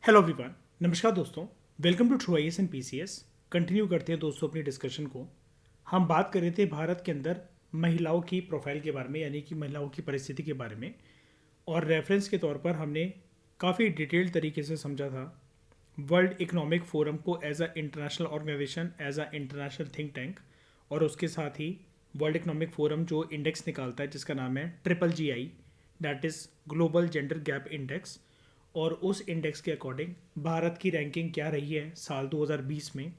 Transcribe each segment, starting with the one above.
Hello everyone. नमस्कार दोस्तों। Welcome to true IAS and PCS. Continue करते हैं दोस्तों अपनी डिस्कशन को। हम बात कर रहे थे भारत के अंदर महिलाओं की प्रोफाइल के बारे में, यानी कि महिलाओं की परिस्थिति के बारे में। और रेफरेंस के तौर पर हमने काफ़ी डिटेल्ड तरीके से समझा था वर्ल्ड इकोनॉमिक फोरम को as a international organisation, as a international think tank, और उसके साथ ही वर्ल्ड इकोनॉमिक फोरम जो इंडेक्स निकालता है जिसका नाम है triple GI, that is Global Gender Gap Index. और उस इंडेक्स के अकॉर्डिंग भारत की रैंकिंग क्या रही है साल 2020 में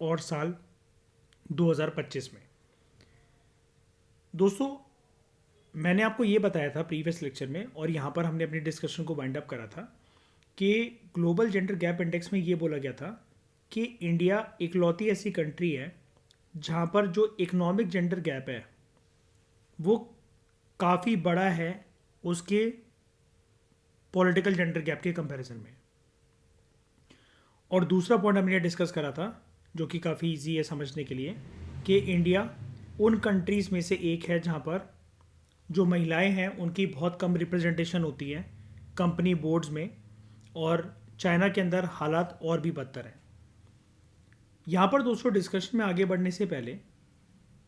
और साल 2025 में। दोस्तों, मैंने आपको ये बताया था प्रीवियस लेक्चर में, और यहाँ पर हमने अपनी डिस्कशन को वाइंड अप करा था कि ग्लोबल जेंडर गैप इंडेक्स में ये बोला गया था कि इंडिया इकलौती ऐसी कंट्री है जहाँ पर जो इकोनॉमिक जेंडर गैप है वो काफ़ी बड़ा है उसके पॉलिटिकल जेंडर गैप के कंपैरिजन में। और दूसरा पॉइंट हमने डिस्कस करा था जो कि काफ़ी इजी है समझने के लिए, कि इंडिया उन कंट्रीज़ में से एक है जहाँ पर जो महिलाएं हैं उनकी बहुत कम रिप्रेजेंटेशन होती है कंपनी बोर्ड्स में, और चाइना के अंदर हालात और भी बदतर हैं। यहाँ पर दोस्तों डिस्कशन में आगे बढ़ने से पहले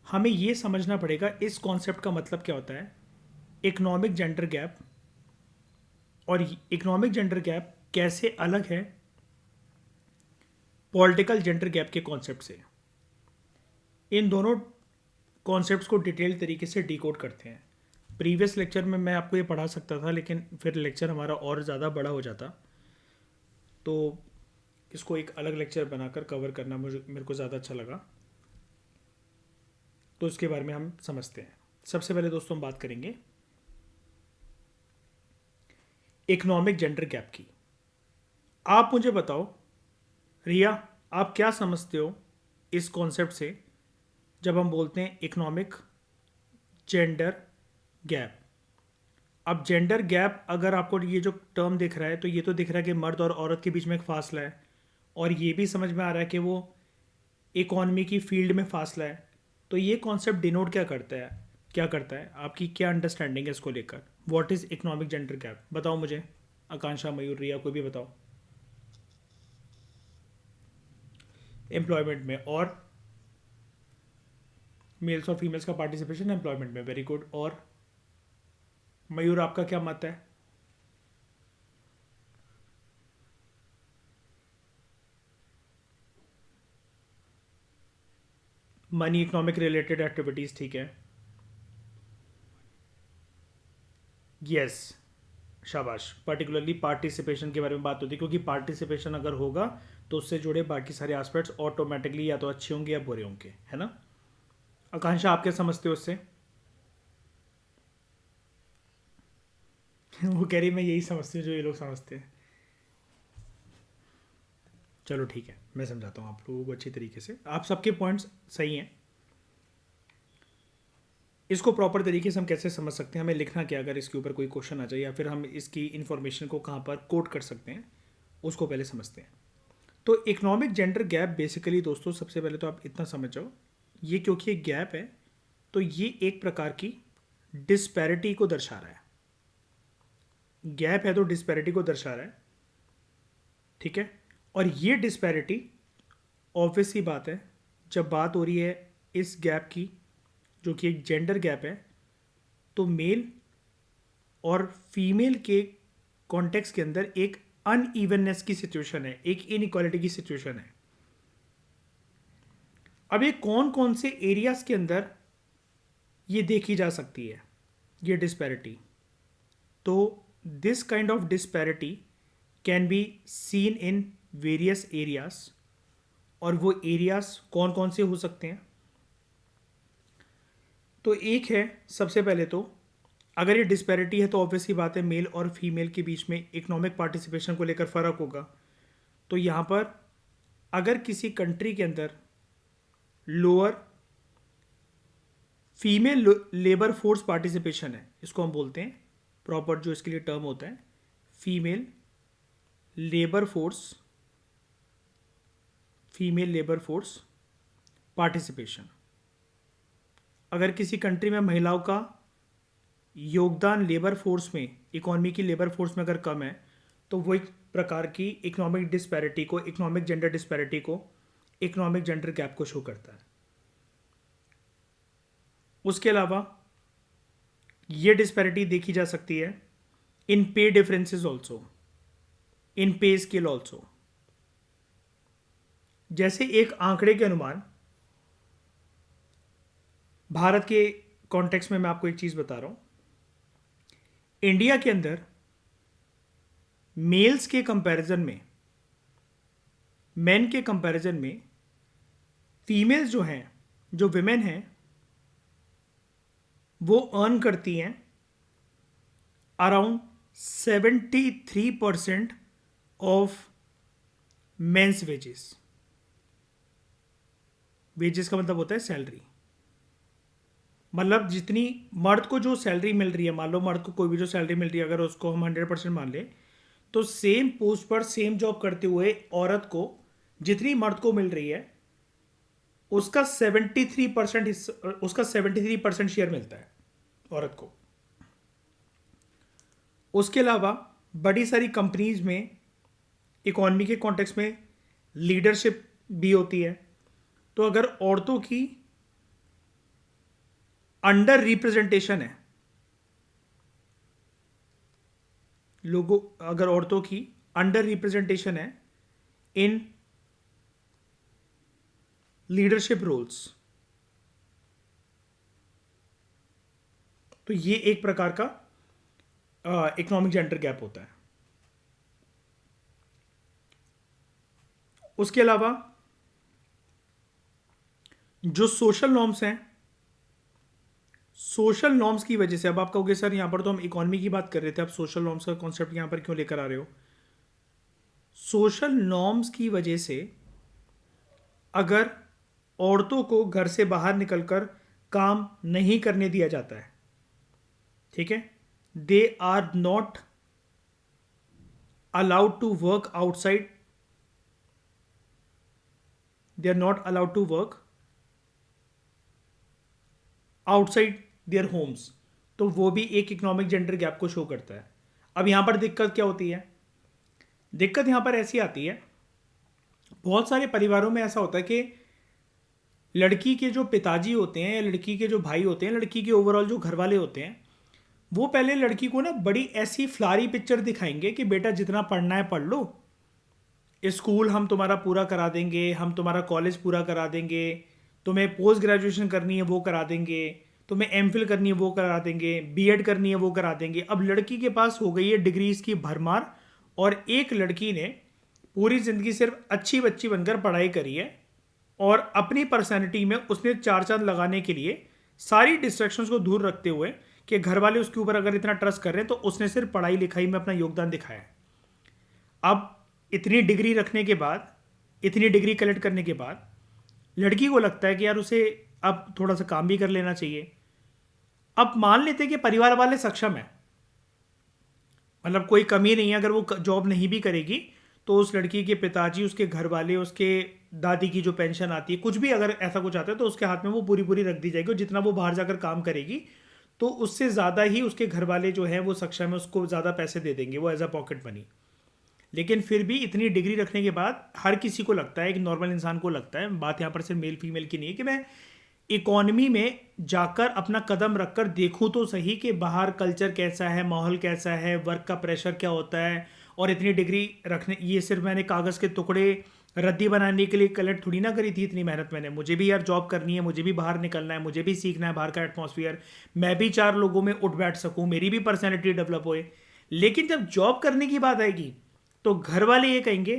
हमें ये समझना पड़ेगा इस कॉन्सेप्ट का मतलब क्या होता है इकोनॉमिक जेंडर गैप, और इकोनॉमिक जेंडर गैप कैसे अलग है पॉलिटिकल जेंडर गैप के कॉन्सेप्ट से। इन दोनों कॉन्सेप्ट्स को डिटेल तरीके से डिकोड करते हैं। प्रीवियस लेक्चर में मैं आपको ये पढ़ा सकता था, लेकिन फिर लेक्चर हमारा और ज़्यादा बड़ा हो जाता, तो इसको एक अलग लेक्चर बनाकर कवर करना मेरे को ज़्यादा अच्छा लगा। तो इसके बारे में हम समझते हैं। सबसे पहले दोस्तों हम बात करेंगे इकोनॉमिक जेंडर गैप की। आप मुझे बताओ रिया, आप क्या समझते हो इस कॉन्सेप्ट से जब हम बोलते हैं इकोनॉमिक जेंडर गैप। अब जेंडर गैप अगर आपको ये जो टर्म दिख रहा है तो ये तो दिख रहा है कि मर्द और औरत के बीच में एक फासला है, और ये भी समझ में आ रहा है कि वो इकोनॉमी की फील्ड में फासला है। तो ये कॉन्सेप्ट डिनोट क्या करता है आपकी क्या अंडरस्टैंडिंग है इसको लेकर? What is economic gender gap? बताओ मुझे, आकांक्षा, मयूर, रिया, कोई भी बताओ। एम्प्लॉयमेंट में, और मेल्स और फीमेल्स का पार्टिसिपेशन एम्प्लॉयमेंट में, वेरी गुड। और मयूर, आपका क्या मत है? मनी इकोनॉमिक रिलेटेड एक्टिविटीज़, ठीक है। यस, शाबाश। पर्टिकुलरली पार्टिसिपेशन के बारे में बात होती है, क्योंकि पार्टिसिपेशन अगर होगा तो उससे जुड़े बाकी सारे एस्पेक्ट्स ऑटोमेटिकली या तो अच्छे होंगे या बुरे होंगे, है ना। आकांक्षा, आप क्या समझते हो उससे? वो कह रही मैं यही समझती हूँ जो ये लोग समझते हैं। चलो ठीक है, मैं समझाता हूँ आप लोगों को अच्छी तरीके से। आप सबके पॉइंट्स सही हैं। इसको प्रॉपर तरीके से हम कैसे समझ सकते हैं, हमें लिखना क्या अगर इसके ऊपर कोई क्वेश्चन आ जाए, या फिर हम इसकी इन्फॉर्मेशन को कहाँ पर कोट कर सकते हैं, उसको पहले समझते हैं। तो इकोनॉमिक जेंडर गैप बेसिकली दोस्तों, सबसे पहले तो आप इतना समझ जाओ, ये क्योंकि एक गैप है तो ये एक प्रकार की डिस्पैरिटी को दर्शा रहा है। गैप है तो डिस्पैरिटी को दर्शा रहा है, ठीक है। और ये डिस्पैरिटी ऑब्वियस सी बात है, जब बात हो रही है इस गैप की जो कि एक जेंडर गैप है, तो मेल और फीमेल के कॉन्टेक्स्ट के अंदर एक अनइवननेस की सिचुएशन है, एक इनइक्वालिटी की सिचुएशन है। अब ये कौन कौन से एरियाज के अंदर ये देखी जा सकती है ये डिस्पैरिटी? तो this kind of disparity can be seen in various areas. और वो एरियाज कौन कौन से हो सकते हैं? तो एक है, सबसे पहले तो अगर ये डिस्पैरिटी है तो ऑब्वियसली बात है मेल और फीमेल के बीच में इकोनॉमिक पार्टिसिपेशन को लेकर फ़र्क होगा। तो यहाँ पर अगर किसी कंट्री के अंदर lower female labour force participation है, इसको हम बोलते हैं प्रॉपर जो इसके लिए टर्म होता है female labour force, female labour force participation. अगर किसी कंट्री में महिलाओं का योगदान लेबर फोर्स में, इकोनॉमी की लेबर फोर्स में अगर कम है, तो वो एक प्रकार की इकोनॉमिक डिस्पैरिटी को, इकोनॉमिक जेंडर डिस्पैरिटी को, इकोनॉमिक जेंडर गैप को शो करता है। उसके अलावा ये डिस्पैरिटी देखी जा सकती है इन पे डिफरेंसेस ऑल्सो, इन पे स्केल ऑल्सो। जैसे एक आंकड़े के अनुमान, भारत के कॉन्टेक्स्ट में मैं आपको एक चीज बता रहा हूं। इंडिया के अंदर मेल्स के कंपैरिजन में, मेन के कंपैरिजन में फीमेल्स जो हैं, जो विमेन हैं, वो अर्न करती हैं around 73% of men's wages. Wages का मतलब होता है सैलरी। मतलब जितनी मर्द को जो सैलरी मिल रही है, मान लो मर्द को कोई भी जो सैलरी मिल रही है, अगर उसको हम 100% मान लें, तो सेम पोस्ट पर सेम जॉब करते हुए औरत को जितनी मर्द को मिल रही है उसका 73% उसका 73% शेयर मिलता है औरत को। उसके अलावा बड़ी सारी कंपनीज में इकोनॉमी के कॉन्टेक्स्ट में लीडरशिप भी होती है। तो अगर औरतों की अंडर रिप्रेजेंटेशन है, लोगों, अगर औरतों की अंडर रिप्रेजेंटेशन है इन लीडरशिप रोल्स, तो ये एक प्रकार का इकोनॉमिक जेंडर गैप होता है। उसके अलावा जो सोशल नॉर्म्स हैं, सोशल नॉर्म्स की वजह से, अब आप कहोगे सर यहां पर तो हम इकोनॉमी की बात कर रहे थे, आप सोशल नॉर्म्स का कॉन्सेप्ट यहां पर क्यों लेकर आ रहे हो? सोशल नॉर्म्स की वजह से अगर औरतों को घर से बाहर निकलकर काम नहीं करने दिया जाता है, ठीक है, they are not allowed to work outside, they are not allowed to work outside their homes, तो वो भी एक इकोनॉमिक जेंडर गैप को शो करता है। अब यहां पर दिक्कत क्या होती है? दिक्कत यहां पर ऐसी आती है, बहुत सारे परिवारों में ऐसा होता है कि लड़की के जो पिताजी होते हैं या लड़की के जो भाई होते हैं, लड़की के ओवरऑल जो घर वाले होते हैं, वो पहले लड़की को ना बड़ी ऐसी फ्लारी पिक्चर दिखाएंगे कि बेटा जितना पढ़ना है पढ़ लो, स्कूल हम तुम्हारा पूरा करा देंगे, हम तुम्हारा कॉलेज पूरा करा देंगे, तुम्हें पोस्ट ग्रेजुएशन करनी है वो करा देंगे, तुम्हें एमफिल करनी है वो करा देंगे, बीएड करनी है वो करा देंगे। अब लड़की के पास हो गई है डिग्रीज की भरमार, और एक लड़की ने पूरी ज़िंदगी सिर्फ अच्छी बच्ची बनकर पढ़ाई करी है, और अपनी पर्सनैलिटी में उसने चार चांद लगाने के लिए सारी डिस्ट्रैक्शंस को दूर रखते हुए कि घर वाले उसके ऊपर अगर इतना ट्रस्ट कर रहे हैं, तो उसने सिर्फ पढ़ाई लिखाई में अपना योगदान दिखाया है। अब इतनी डिग्री रखने के बाद, इतनी डिग्री कलेक्ट करने के बाद लड़की को लगता है कि यार उसे अब थोड़ा सा काम भी कर लेना चाहिए। अब मान लेते हैं कि परिवार वाले सक्षम है, मतलब कोई कमी नहीं है, अगर वो जॉब नहीं भी करेगी तो उस लड़की के पिताजी, उसके घर वाले, उसके दादी की जो पेंशन आती है, कुछ भी अगर ऐसा कुछ आता है तो उसके हाथ में वो पूरी पूरी रख दी जाएगी, और जितना वो बाहर जाकर काम करेगी तो उससे ज़्यादा ही उसके घर वाले जो हैं वो सक्षम है, उसको ज़्यादा पैसे दे देंगे वो एज अ पॉकेट मनी। लेकिन फिर भी इतनी डिग्री रखने के बाद हर किसी को लगता है, एक नॉर्मल इंसान को लगता है, बात यहाँ पर सिर्फ मेल फीमेल की नहीं है, कि मैं इकोनॉमी में जाकर अपना कदम रखकर देखूं तो सही कि बाहर कल्चर कैसा है, माहौल कैसा है, वर्क का प्रेशर क्या होता है। और इतनी डिग्री रखने, ये सिर्फ मैंने कागज़ के टुकड़े रद्दी बनाने के लिए कलेक्ट थोड़ी ना करी थी, इतनी मेहनत मैंने, मुझे भी यार जॉब करनी है, मुझे भी बाहर निकलना है, मुझे भी सीखना है बाहर का एटमॉस्फेयर, मैं भी चार लोगों में उठ बैठ सकूं, मेरी भी पर्सनैलिटी डेवलप होए। लेकिन जब जॉब करने की बात आएगी तो घर वाले ये कहेंगे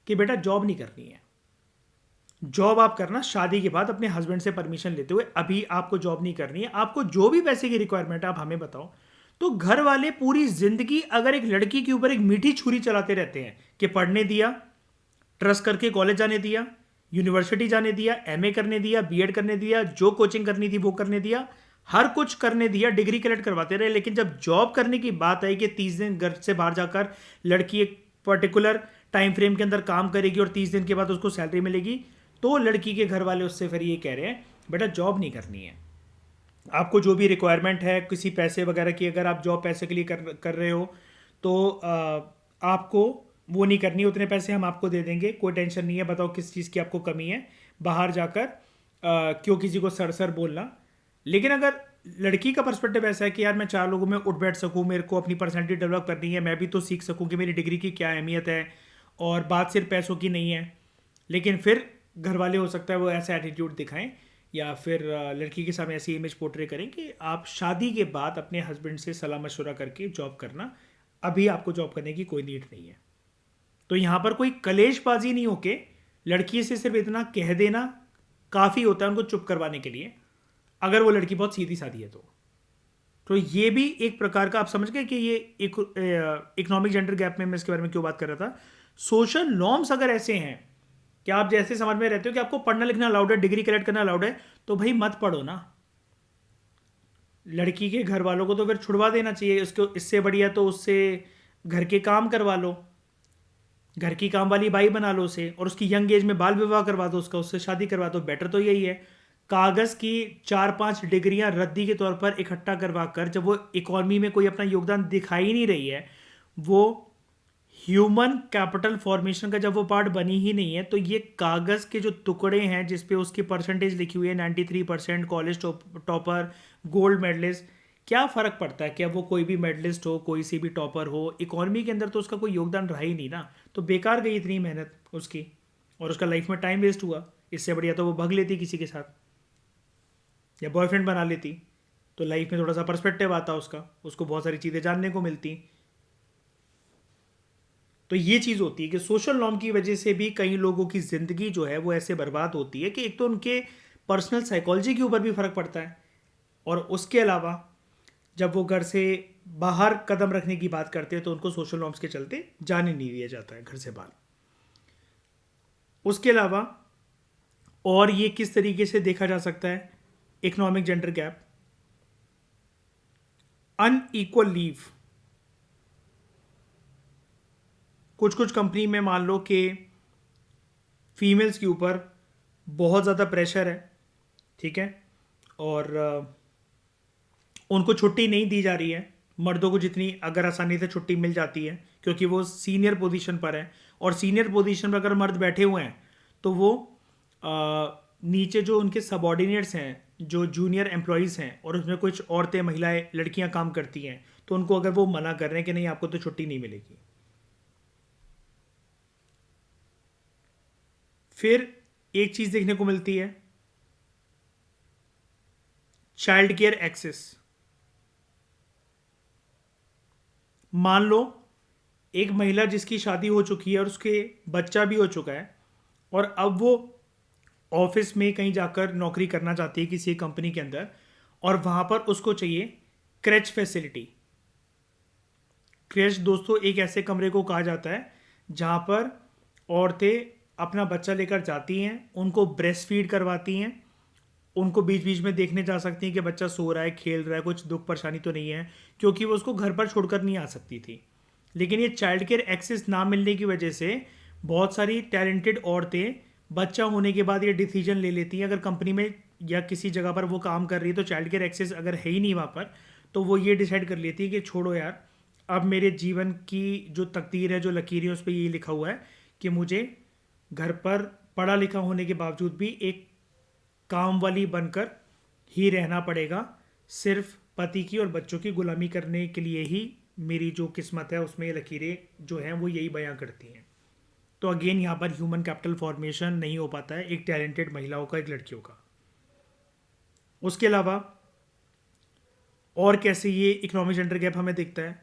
कि बेटा जॉब नहीं करनी है, जॉब आप करना शादी के बाद अपने हस्बैंड से परमिशन लेते हुए, अभी आपको जॉब नहीं करनी है, आपको जो भी पैसे की रिक्वायरमेंट है आप हमें बताओ। तो घर वाले पूरी जिंदगी अगर एक लड़की के ऊपर एक मीठी छुरी चलाते रहते हैं कि पढ़ने दिया, ट्रस्ट करके कॉलेज जाने दिया, यूनिवर्सिटी जाने दिया, एमए करने दिया, बीएड करने दिया, जो कोचिंग करनी थी वो करने दिया, हर कुछ करने दिया, डिग्री कलेक्ट करवाते रहे, लेकिन जब जॉब करने की बात आई कि 30 दिन घर से बाहर जाकर लड़की एक पर्टिकुलर टाइम फ्रेम के अंदर काम करेगी और 30 दिन के बाद उसको सैलरी मिलेगी, तो लड़की के घर वाले उससे फिर ये कह रहे हैं बेटा जॉब नहीं करनी है, आपको जो भी रिक्वायरमेंट है किसी पैसे वगैरह की, अगर आप जॉब पैसे के लिए कर रहे हो तो आपको वो नहीं करनी, उतने पैसे हम आपको दे देंगे, कोई टेंशन नहीं है, बताओ किस चीज़ की आपको कमी है, बाहर जाकर क्यों किसी को सर सर बोलना। लेकिन अगर लड़की का पर्सपेक्टिव ऐसा है कि यार मैं 4 लोगों में उठ बैठ सकूं, मेरे को अपनी पर्सनैलिटी डेवलप करनी है, मैं भी तो सीख सकूं कि मेरी डिग्री की क्या अहमियत है, और बात सिर्फ पैसों की नहीं है। लेकिन फिर घर वाले हो सकता है वो ऐसा एटीट्यूड दिखाएं, या फिर लड़की के सामने ऐसी इमेज पोर्ट्रे करें कि आप शादी के बाद अपने हस्बैंड से सलाह मशवरा करके जॉब करना, अभी आपको जॉब करने की कोई नीड नहीं है। तो यहाँ पर कोई कलेशबाजी नहीं होके लड़की से सिर्फ इतना कह देना काफ़ी होता है उनको चुप करवाने के लिए, अगर वो लड़की बहुत सीधी सादी है तो ये भी एक प्रकार का, आप समझ गए कि ये एक इकोनॉमिक जेंडर गैप में मैं इसके बारे में क्यों बात कर रहा था। सोशल नॉर्म्स अगर ऐसे हैं कि आप जैसे समाज में रहते हो कि आपको पढ़ना लिखना अलाउड है, डिग्री कलेक्ट करना अलाउड है, तो भाई मत पढ़ो ना। लड़की के घर वालों को तो फिर छुड़वा देना चाहिए, इसको इससे बढ़िया तो उससे घर के काम करवा लो, घर की काम वाली बाई बना लो उसे, और उसकी यंग एज में बाल विवाह करवा दो उसका, उससे शादी करवा दो, बेटर तो यही है। कागज़ की 4-5 डिग्रियां रद्दी के तौर पर इकट्ठा करवा कर, जब वो इकॉनमी में कोई अपना योगदान दिखा ही नहीं रही है, वो ह्यूमन कैपिटल फॉर्मेशन का जब वो पार्ट बनी ही नहीं है, तो ये कागज़ के जो टुकड़े हैं जिस पे उसकी परसेंटेज लिखी हुई है 93%, कॉलेज टॉपर, गोल्ड मेडलिस्ट, क्या फ़र्क पड़ता है कि अब वो कोई भी मेडलिस्ट हो, कोई सी भी टॉपर हो, इकोनॉमी के अंदर तो उसका कोई योगदान रहा ही नहीं ना। तो बेकार गई इतनी मेहनत उसकी, और उसका लाइफ में टाइम वेस्ट हुआ। इससे बढ़िया तो वो भग लेती किसी के साथ या बॉयफ्रेंड बना लेती, तो लाइफ में थोड़ा सा पर्सपेक्टिव आता उसका, उसको बहुत सारी चीज़ें जानने को मिलती। तो ये चीज़ होती है कि सोशल नॉर्म की वजह से भी कई लोगों की ज़िंदगी जो है वो ऐसे बर्बाद होती है कि एक तो उनके पर्सनल साइकोलॉजी के ऊपर भी फ़र्क पड़ता है, और उसके अलावा जब वो घर से बाहर कदम रखने की बात करते हैं तो उनको सोशल नॉर्म्स के चलते जाने नहीं दिया जाता है घर से बाहर। उसके अलावा और ये किस तरीके से देखा जा सकता है economic gender gap, unequal leave. कुछ कुछ कंपनी में मान लो कि फीमेल्स के ऊपर बहुत ज़्यादा प्रेशर है, ठीक है, और उनको छुट्टी नहीं दी जा रही है मर्दों को जितनी अगर आसानी से छुट्टी मिल जाती है, क्योंकि वो सीनियर पोजीशन पर है, और सीनियर पोजीशन पर अगर मर्द बैठे हुए हैं तो वो नीचे जो उनके सबॉर्डिनेट्स हैं, जो जूनियर एम्प्लॉयज़ हैं, और उसमें कुछ औरतें महिलाएं लड़कियां काम करती हैं, तो उनको अगर वो मना कर रहे हैं कि नहीं आपको तो छुट्टी नहीं मिलेगी। फिर एक चीज़ देखने को मिलती है, चाइल्ड केयर एक्सेस। मान लो एक महिला जिसकी शादी हो चुकी है और उसके बच्चा भी हो चुका है, और अब वो ऑफिस में कहीं जाकर नौकरी करना चाहती है किसी कंपनी के अंदर, और वहाँ पर उसको चाहिए क्रेच फैसिलिटी। क्रेच दोस्तों एक ऐसे कमरे को कहा जाता है जहाँ पर औरतें अपना बच्चा लेकर जाती हैं, उनको ब्रेस्ट फीड करवाती हैं, उनको बीच बीच में देखने जा सकती हैं कि बच्चा सो रहा है, खेल रहा है, कुछ दुख परेशानी तो नहीं है, क्योंकि वो उसको घर पर छोड़कर नहीं आ सकती थी। लेकिन ये चाइल्ड केयर एक्सेस ना मिलने की वजह से बहुत सारी टैलेंटेड औरतें बच्चा होने के बाद ये डिसीजन ले लेती हैं, अगर कंपनी में या किसी जगह पर वो काम कर रही है तो चाइल्ड केयर एक्सेस अगर है ही नहीं वहाँ पर, तो वो ये डिसाइड कर लेती है कि छोड़ो यार, अब मेरे जीवन की जो तकदीर है, जो लकीर है, उस पर ये लिखा हुआ है कि मुझे घर पर पढ़ा लिखा होने के बावजूद भी एक काम वाली बनकर ही रहना पड़ेगा, सिर्फ पति की और बच्चों की गुलामी करने के लिए ही मेरी जो किस्मत है उसमें ये लकीरें जो हैं वो यही बयां करती हैं। तो अगेन यहाँ पर ह्यूमन कैपिटल फॉर्मेशन नहीं हो पाता है एक टैलेंटेड महिलाओं का, एक लड़कियों का। उसके अलावा और कैसे ये इकोनॉमिक जेंडर गैप हमें दिखता है,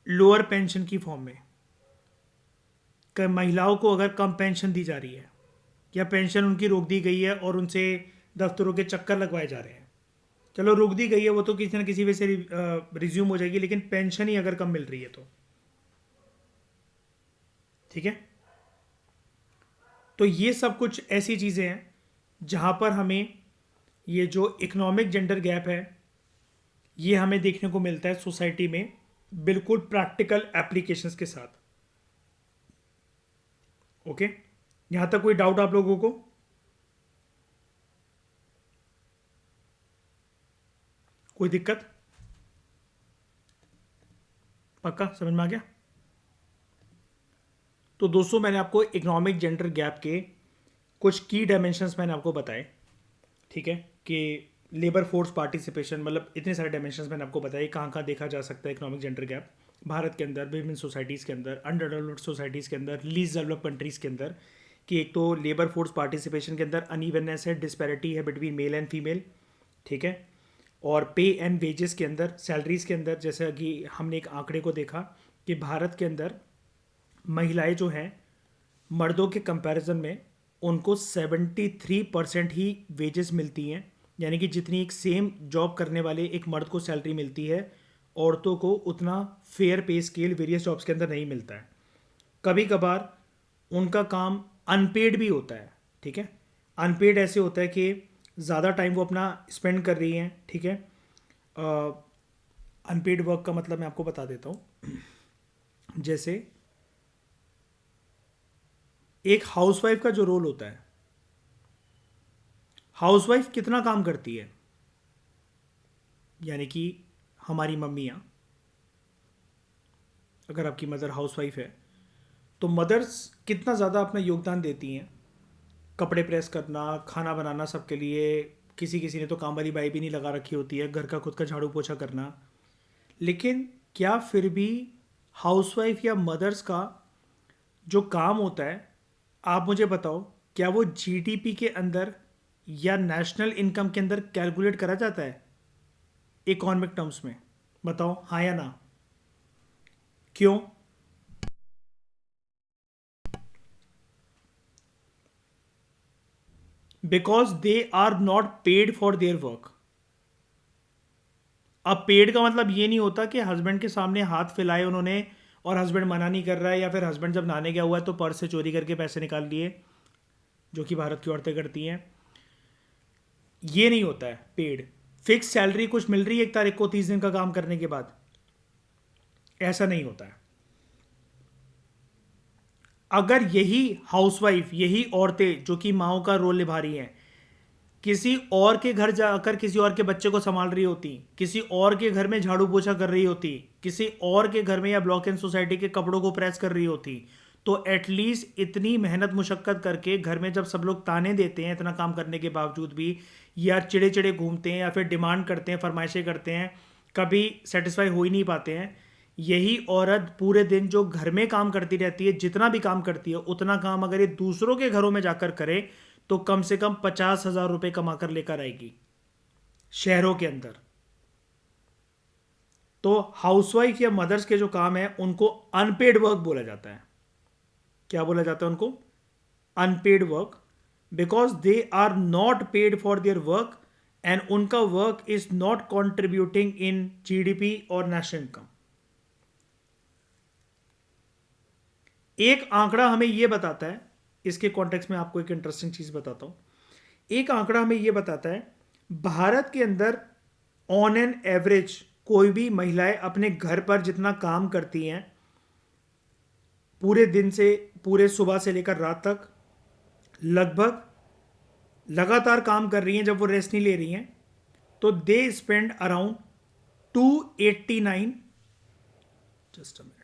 लोअर पेंशन की फॉर्म में महिलाओं को अगर कम पेंशन दी जा रही है, या पेंशन उनकी रोक दी गई है और उनसे दफ्तरों के चक्कर लगवाए जा रहे हैं, चलो रोक दी गई है वो तो किसी ना किसी वजह से रिज्यूम हो जाएगी, लेकिन पेंशन ही अगर कम मिल रही है तो ठीक है। तो ये सब कुछ ऐसी चीज़ें हैं जहाँ पर हमें ये जो इकोनॉमिक जेंडर गैप है ये हमें देखने को मिलता है सोसाइटी में, बिल्कुल प्रैक्टिकल एप्लीकेशंस के साथ। ओके, यहाँ तक कोई डाउट आप लोगों को? कोई दिक्कत? पक्का समझ में आ गया? तो दोस्तों मैंने आपको इकोनॉमिक जेंडर गैप के कुछ की डायमेंशंस मैंने आपको बताए, ठीक है, कि लेबर फोर्स पार्टिसिपेशन, मतलब इतने सारे डायमेंशंस मैंने आपको बताए कहाँ कहाँ देखा जा सकता है इकोनॉमिक जेंडर गैप भारत के अंदर, विभिन्न सोसाइटीज़ के अंदर, अंडर डेवलप्ड सोसाइटीज़ के अंदर, लीस्ट डेवलप कंट्रीज़ के अंदर, कि एक तो लेबर फोर्स पार्टिसिपेशन के अंदर अनइवननेस है, डिस्पैरिटी है बिटवीन मेल एंड फीमेल, ठीक है, और पे एंड वेजेस के अंदर, सैलरीज के अंदर, जैसा कि हमने एक आंकड़े को देखा कि भारत के अंदर महिलाएं जो हैं मर्दों के कंपैरिजन में उनको 73% ही वेजेस मिलती हैं, यानी कि जितनी एक सेम जॉब करने वाले एक मर्द को सैलरी मिलती है, औरतों को उतना फेयर पे स्केल वेरियस जॉब्स के अंदर नहीं मिलता है। कभी कभार उनका काम अनपेड भी होता है, ठीक है, अनपेड ऐसे होता है कि ज़्यादा टाइम वो अपना स्पेंड कर रही हैं, ठीक है। अनपेड वर्क का मतलब मैं आपको बता देता हूँ। जैसे एक हाउसवाइफ का जो रोल होता है, हाउसवाइफ कितना काम करती है, यानी कि हमारी मम्मियाँ, अगर आपकी मदर हाउसवाइफ है तो मदर्स कितना ज़्यादा अपना योगदान देती हैं, कपड़े प्रेस करना, खाना बनाना सबके लिए, किसी किसी ने तो काम वाली बाई भी नहीं लगा रखी होती है, घर का खुद का झाड़ू पोछा करना। लेकिन क्या फिर भी हाउसवाइफ या मदर्स का जो काम होता है, आप मुझे बताओ, क्या वो जीडीपी के अंदर या नेशनल इनकम के अंदर कैलकुलेट करा जाता है इकोनॉमिक टर्म्स में? बताओ हाँ या ना। क्यों? Because they are not paid for their work. अब पेड का मतलब ये नहीं होता कि हस्बैंड के सामने हाथ फैलाए उन्होंने और हस्बैंड मना नहीं कर रहा है, या फिर हस्बैंड जब नहाने गया हुआ है तो पर्स से चोरी करके पैसे निकाल लिए, जो कि भारत की औरतें करती हैं। ये नहीं होता है पेड। फिक्स सैलरी कुछ मिल रही है 1 तारीख को 30 दिन का काम करने के बाद, ऐसा नहीं होता है। अगर यही हाउसवाइफ, यही औरतें जो कि माओ का रोल निभा रही हैं, किसी और के घर जाकर किसी और के बच्चे को संभाल रही होती, किसी और के घर में झाड़ू पोछा कर रही होती, किसी और के घर में या ब्लॉक एंड सोसाइटी के कपड़ों को प्रेस कर रही होती, तो एटलीस्ट इतनी मेहनत मुशक्कत करके घर में जब सब लोग ताने देते हैं इतना काम करने के बावजूद भी, या चिड़े चिड़े घूमते हैं या फिर डिमांड करते हैं, फरमाइशें करते हैं, कभी सेटिस्फाई हो ही नहीं पाते हैं, यही औरत पूरे दिन जो घर में काम करती रहती है, जितना भी काम करती है उतना काम अगर ये दूसरों के घरों में जाकर करे तो कम से कम 50,000 रुपए कमा कर लेकर आएगी शहरों के अंदर। तो हाउसवाइफ या मदर्स के जो काम है उनको अनपेड वर्क बोला जाता है। क्या बोला जाता है उनको? Unpaid work, because they are not paid for their work and उनका work is not contributing in GDP और नेशनल इनकम। एक आंकड़ा हमें यह बताता है, इसके कॉन्टेक्स्ट में आपको एक इंटरेस्टिंग चीज बताता हूं। एक आंकड़ा हमें यह बताता है भारत के अंदर ऑन एन एवरेज कोई भी महिलाएं अपने घर पर जितना काम करती हैं पूरे दिन से, पूरे सुबह से लेकर रात तक, लगभग लगातार काम कर रही हैं जब वो रेस्ट नहीं ले रही हैं, तो they spend around 289, just a minute,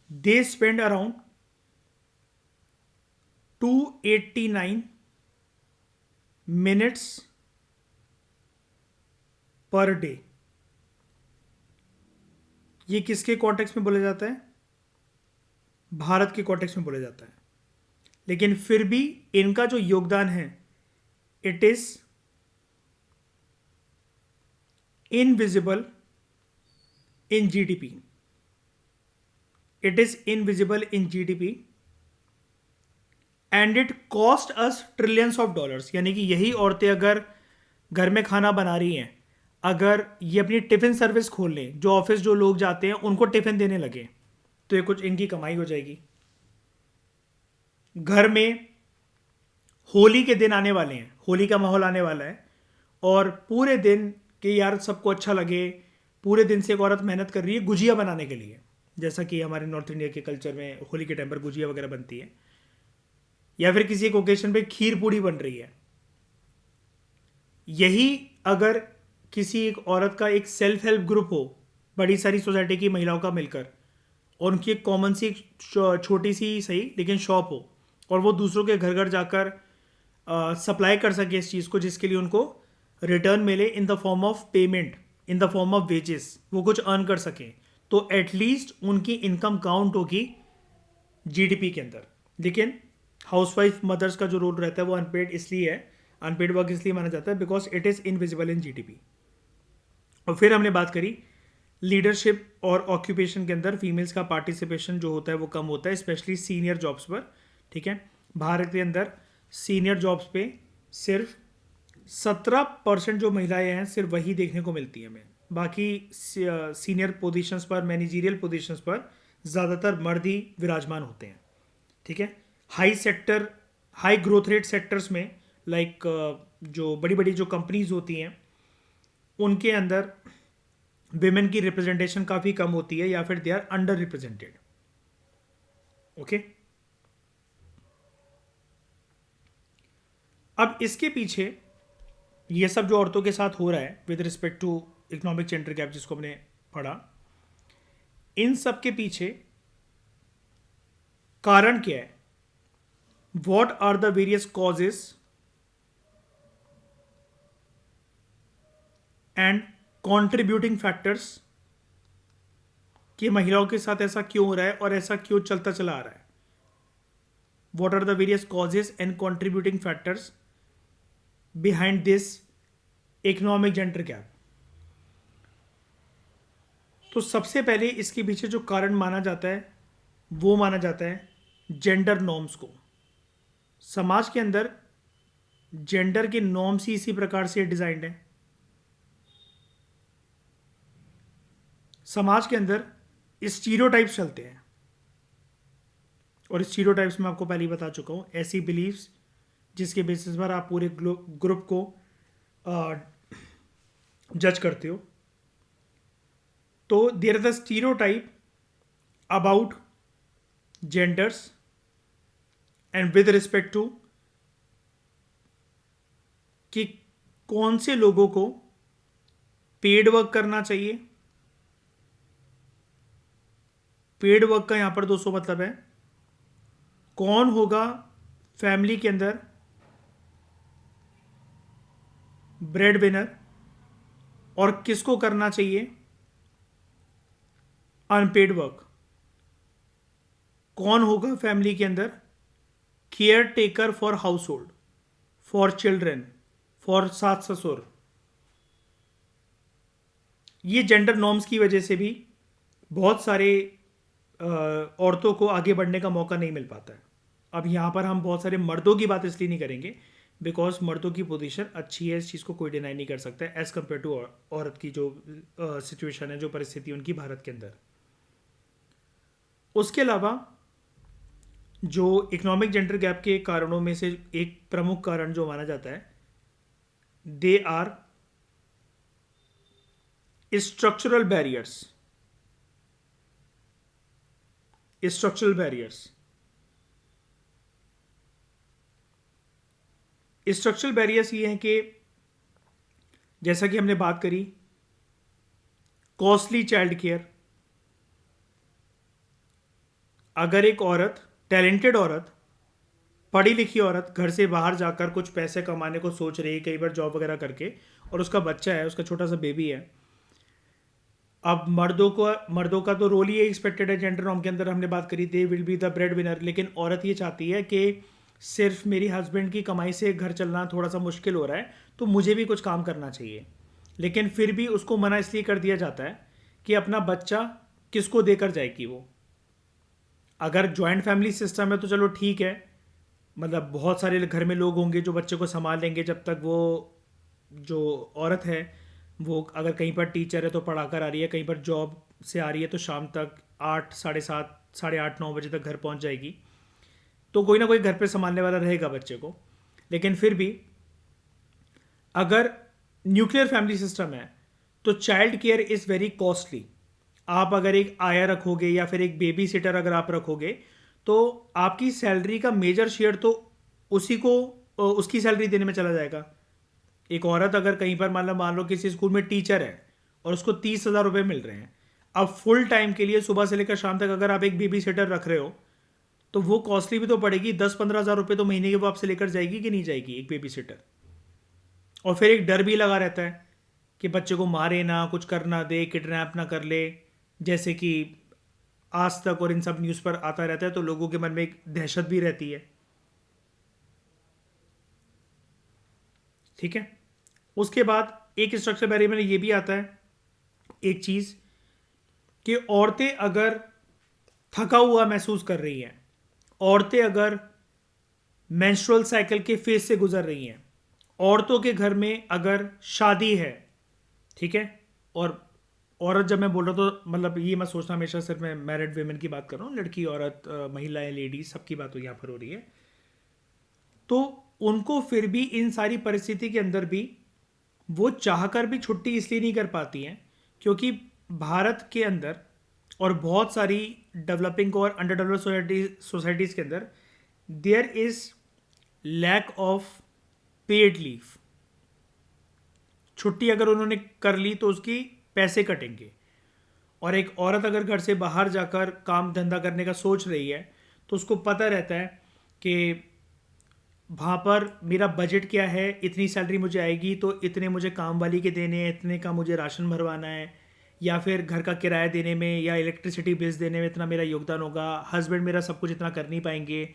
they spend around 289 minutes per day. ये किसके कॉन्टेक्स्ट में बोला जाता है? भारत के कॉन्टेक्स्ट में बोला जाता है। लेकिन फिर भी इनका जो योगदान है it is invisible in GDP, it is invisible in GDP and it cost us trillions of dollars. यानी कि यही औरतें अगर घर में खाना बना रही हैं, अगर ये अपनी टिफिन सर्विस खोल लें, जो ऑफिस जो लोग जाते हैं उनको टिफिन देने लगे, तो ये कुछ इनकी कमाई हो जाएगी। घर में होली के दिन आने वाले हैं, होली का माहौल आने वाला है, और पूरे दिन कि यार सबको अच्छा लगे, पूरे दिन से एक औरत मेहनत कर रही है गुजिया बनाने के लिए, जैसा कि हमारे नॉर्थ इंडिया के कल्चर में होली के टाइम पर गुजिया वगैरह बनती है, या फिर किसी एक ओकेशन पे खीर पूड़ी बन रही है। यही अगर किसी एक औरत का एक सेल्फ हेल्प ग्रुप हो, बड़ी सारी सोसाइटी की महिलाओं का मिलकर, और उनकी एक कॉमन सी एक छोटी सी सही लेकिन शॉप हो, और वो दूसरों के घर घर जाकर सप्लाई कर सके इस चीज़ को, जिसके लिए उनको रिटर्न मिले in the form of payment, in the form of wages, वो कुछ अर्न कर सकें, तो एटलीस्ट उनकी इनकम काउंट होगी जीडीपी के अंदर। लेकिन हाउसवाइफ मदर्स का जो रोल रहता है वो अनपेड इसलिए है, अनपेड वर्क इसलिए माना जाता है because it is invisible in GDP. और फिर हमने बात करी लीडरशिप और ऑक्यूपेशन के अंदर फीमेल्स का पार्टिसिपेशन जो होता है वो कम होता है, स्पेशली सीनियर जॉब्स पर। ठीक है, भारत के अंदर सीनियर जॉब्स पे सिर्फ 17% जो महिलाएं हैं सिर्फ वही देखने को मिलती है हमें। बाकी सीनियर पोजीशंस पर, मैनेजरियल पोजीशंस पर ज़्यादातर मर्द ही विराजमान होते हैं। ठीक है, हाई ग्रोथ रेट सेक्टर्स में लाइक जो बड़ी बड़ी जो कंपनीज होती हैं उनके अंदर विमेन की रिप्रेजेंटेशन काफ़ी कम होती है, या फिर they are underrepresented. Okay, अब इसके पीछे ये सब जो औरतों के साथ हो रहा है with respect to economic gender gap जिसको हमने पढ़ा, इन सब के पीछे कारण क्या है? What are the various causes and contributing factors कि महिलाओं के साथ ऐसा क्यों हो रहा है और ऐसा क्यों चलता चला आ रहा है? What are the various causes and contributing factors behind this economic gender gap? तो सबसे पहले इसके पीछे जो कारण माना जाता है वो माना जाता है जेंडर नॉर्म्स को। समाज के अंदर जेंडर के नॉर्म्स ही इसी प्रकार से डिजाइंड है। समाज के अंदर स्टीरियोटाइप्स चलते हैं, और स्टीरियोटाइप्स मैं आपको पहले ही बता चुका हूं, ऐसी बिलीव्स जिसके बेसिस पर आप पूरे ग्रुप को जज करते हो। तो there is the stereotype about genders and with respect to कि कौन से लोगों को पेड वर्क करना चाहिए। पेड वर्क का यहां पर दोस्तों मतलब है कौन होगा फैमिली के अंदर ब्रेड विनर, और किसको करना चाहिए अनपेड वर्क। कौन होगा फैमिली के अंदर care taker for house hold, for children, for सास ससुर। ये जेंडर नॉर्म्स की वजह से भी बहुत सारे औरतों को आगे बढ़ने का मौका नहीं मिल पाता है। अब यहाँ पर हम बहुत सारे मर्दों की बात इसलिए नहीं करेंगे बिकॉज मर्दों की पोजीशन अच्छी है, इस चीज़ को कोई डिनाई नहीं कर सकता है एज कम्पेयर टू औरत की जो सिचुएशन है, जो परिस्थिति उनकी भारत के अंदर। उसके अलावा जो इकोनॉमिक जेंडर गैप के कारणों में से एक प्रमुख कारण जो माना जाता है, they are structural barriers. Structural barriers ये हैं कि जैसा कि हमने बात करी कॉस्टली चाइल्ड केयर। अगर एक औरत, टैलेंटेड औरत, पढ़ी लिखी औरत घर से बाहर जाकर कुछ पैसे कमाने को सोच रही है, कई बार जॉब वगैरह करके, और उसका बच्चा है, उसका छोटा सा बेबी है, अब मर्दों का तो रोल ही एक्सपेक्टेड है जेंडर नॉर्म के अंदर, हमने बात करी they will be the bread winner. लेकिन औरत ये चाहती है कि सिर्फ मेरी हस्बैंड की कमाई से घर चलना थोड़ा सा मुश्किल हो रहा है, तो मुझे भी कुछ काम करना चाहिए। लेकिन फिर भी उसको मना इसलिए कर दिया जाता है कि अपना बच्चा किसको देकर जाएगी वो। अगर जॉइंट फैमिली सिस्टम है तो चलो ठीक है, मतलब बहुत सारे घर में लोग होंगे जो बच्चे को संभाल लेंगे, जब तक वो जो औरत है वो अगर कहीं पर टीचर है तो पढ़ा कर आ रही है, कहीं पर जॉब से आ रही है तो शाम तक 8, 7:30, 8:30, 9 बजे तक घर पहुंच जाएगी, तो कोई ना कोई घर पे संभालने वाला रहेगा बच्चे को। लेकिन फिर भी अगर न्यूक्लियर फैमिली सिस्टम है तो child care is very costly. आप अगर एक आया रखोगे या फिर एक बेबी सिटर अगर आप रखोगे तो आपकी सैलरी का मेजर शेयर तो उसी को उसकी सैलरी देने में चला जाएगा। एक औरत अगर कहीं पर मान लो किसी स्कूल में टीचर है और उसको 30,000 रुपये मिल रहे हैं, अब फुल टाइम के लिए सुबह से लेकर शाम तक अगर आप एक बेबी सिटर रख रहे हो तो वो कॉस्टली भी तो पड़ेगी, 10-15 हज़ार रुपये तो महीने के वो आपसे लेकर जाएगी कि नहीं जाएगी एक बेबी सिटर। और फिर एक डर भी लगा रहता है कि बच्चे को मारे ना, कुछ कर ना दे, किडनैप ना कर ले, जैसे कि आज तक और इन सब न्यूज़ पर आता रहता है, तो लोगों के मन में एक दहशत भी रहती है। ठीक है। उसके बाद एक स्ट्रक्चरल बैरियर में ये भी आता है एक चीज़ कि औरतें अगर थका हुआ महसूस कर रही हैं, औरतें अगर मेंस्ट्रुअल साइकिल के फेज से गुजर रही हैं, औरतों के घर में अगर शादी है, ठीक है, और औरत जब मैं बोल रहा हूँ तो मतलब ये मत सोचना हमेशा सिर्फ मैं मैरिड वेमेन की बात कर रहा हूँ, लड़की औरत महिलाएं लेडीज सबकी बात यहाँ पर हो रही है। तो उनको फिर भी इन सारी परिस्थिति के अंदर भी वो चाहकर भी छुट्टी इसलिए नहीं कर पाती हैं क्योंकि भारत के अंदर और बहुत सारी डेवलपिंग और अंडर डेवलप्ड सोसाइटीज़ के अंदर there is lack of paid leave. छुट्टी अगर उन्होंने कर ली तो उसकी पैसे कटेंगे, और एक औरत अगर घर से बाहर जाकर काम धंधा करने का सोच रही है तो उसको पता रहता है कि वहाँ पर मेरा बजट क्या है, इतनी सैलरी मुझे आएगी तो इतने मुझे काम वाली के देने हैं, इतने का मुझे राशन भरवाना है, या फिर घर का किराया देने में या इलेक्ट्रिसिटी बिल्स देने में इतना मेरा योगदान होगा, हस्बैंड मेरा सब कुछ इतना कर नहीं पाएंगे,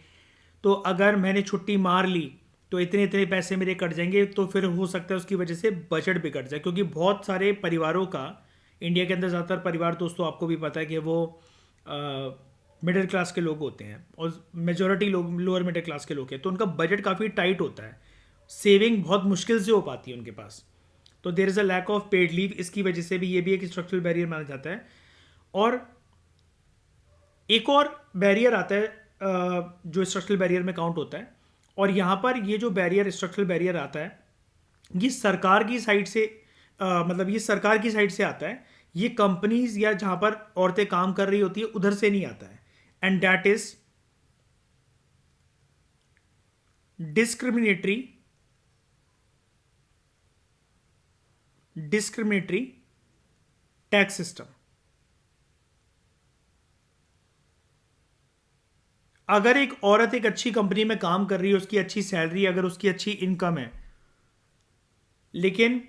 तो अगर मैंने छुट्टी मार ली तो इतने इतने पैसे मेरे कट जाएंगे, तो फिर हो सकता है उसकी वजह से बजट बिगड़ जाए। क्योंकि बहुत सारे परिवारों का, इंडिया के अंदर ज़्यादातर परिवार दोस्तों आपको भी पता है कि वो मिडिल क्लास के लोग होते हैं और मेजोरिटी लोग लोअर मिडिल क्लास के लोग हैं, तो उनका बजट काफ़ी टाइट होता है, सेविंग बहुत मुश्किल से हो पाती है उनके पास। तो there is a lack of paid leave, इसकी वजह से भी ये भी एक स्ट्रक्चरल बैरियर माना जाता है। और एक और बैरियर आता है जो स्ट्रक्चरल बैरियर में काउंट होता है, और यहाँ पर ये जो बैरियर स्ट्रक्चरल बैरियर आता है ये सरकार की साइड से मतलब ये सरकार की साइड से आता है, ये कंपनीज या जहाँ पर औरतें काम कर रही होती है उधर से नहीं आता है। And that is discriminatory tax system. अगर एक औरत एक अच्छी कंपनी में काम कर रही है, उसकी अच्छी सैलरी, अगर उसकी अच्छी इनकम है, लेकिन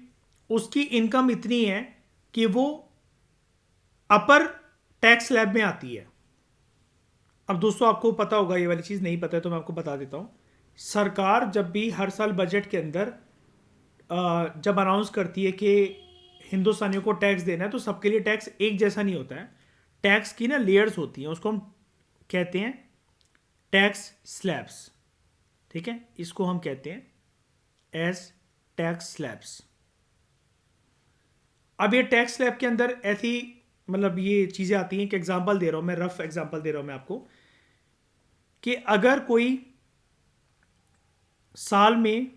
उसकी इनकम इतनी है कि वो अपर टैक्स स्लैब में आती है। अब दोस्तों आपको पता होगा, ये वाली चीज़ नहीं पता है तो मैं आपको बता देता हूँ। सरकार जब भी हर साल बजट के अंदर जब अनाउंस करती है कि हिंदुस्तानियों को टैक्स देना है, तो सबके लिए टैक्स एक जैसा नहीं होता है। टैक्स की ना लेयर्स होती हैं, उसको हम कहते हैं टैक्स स्लैब्स। ठीक है, इसको हम कहते हैं एज टैक्स स्लैब्स। अब ये टैक्स स्लैब के अंदर ऐसी मतलब ये चीज़ें आती हैं कि एग्जांपल दे रहा हूँ मैं, रफ एग्जांपल दे रहा हूँ मैं आपको, कि अगर कोई साल में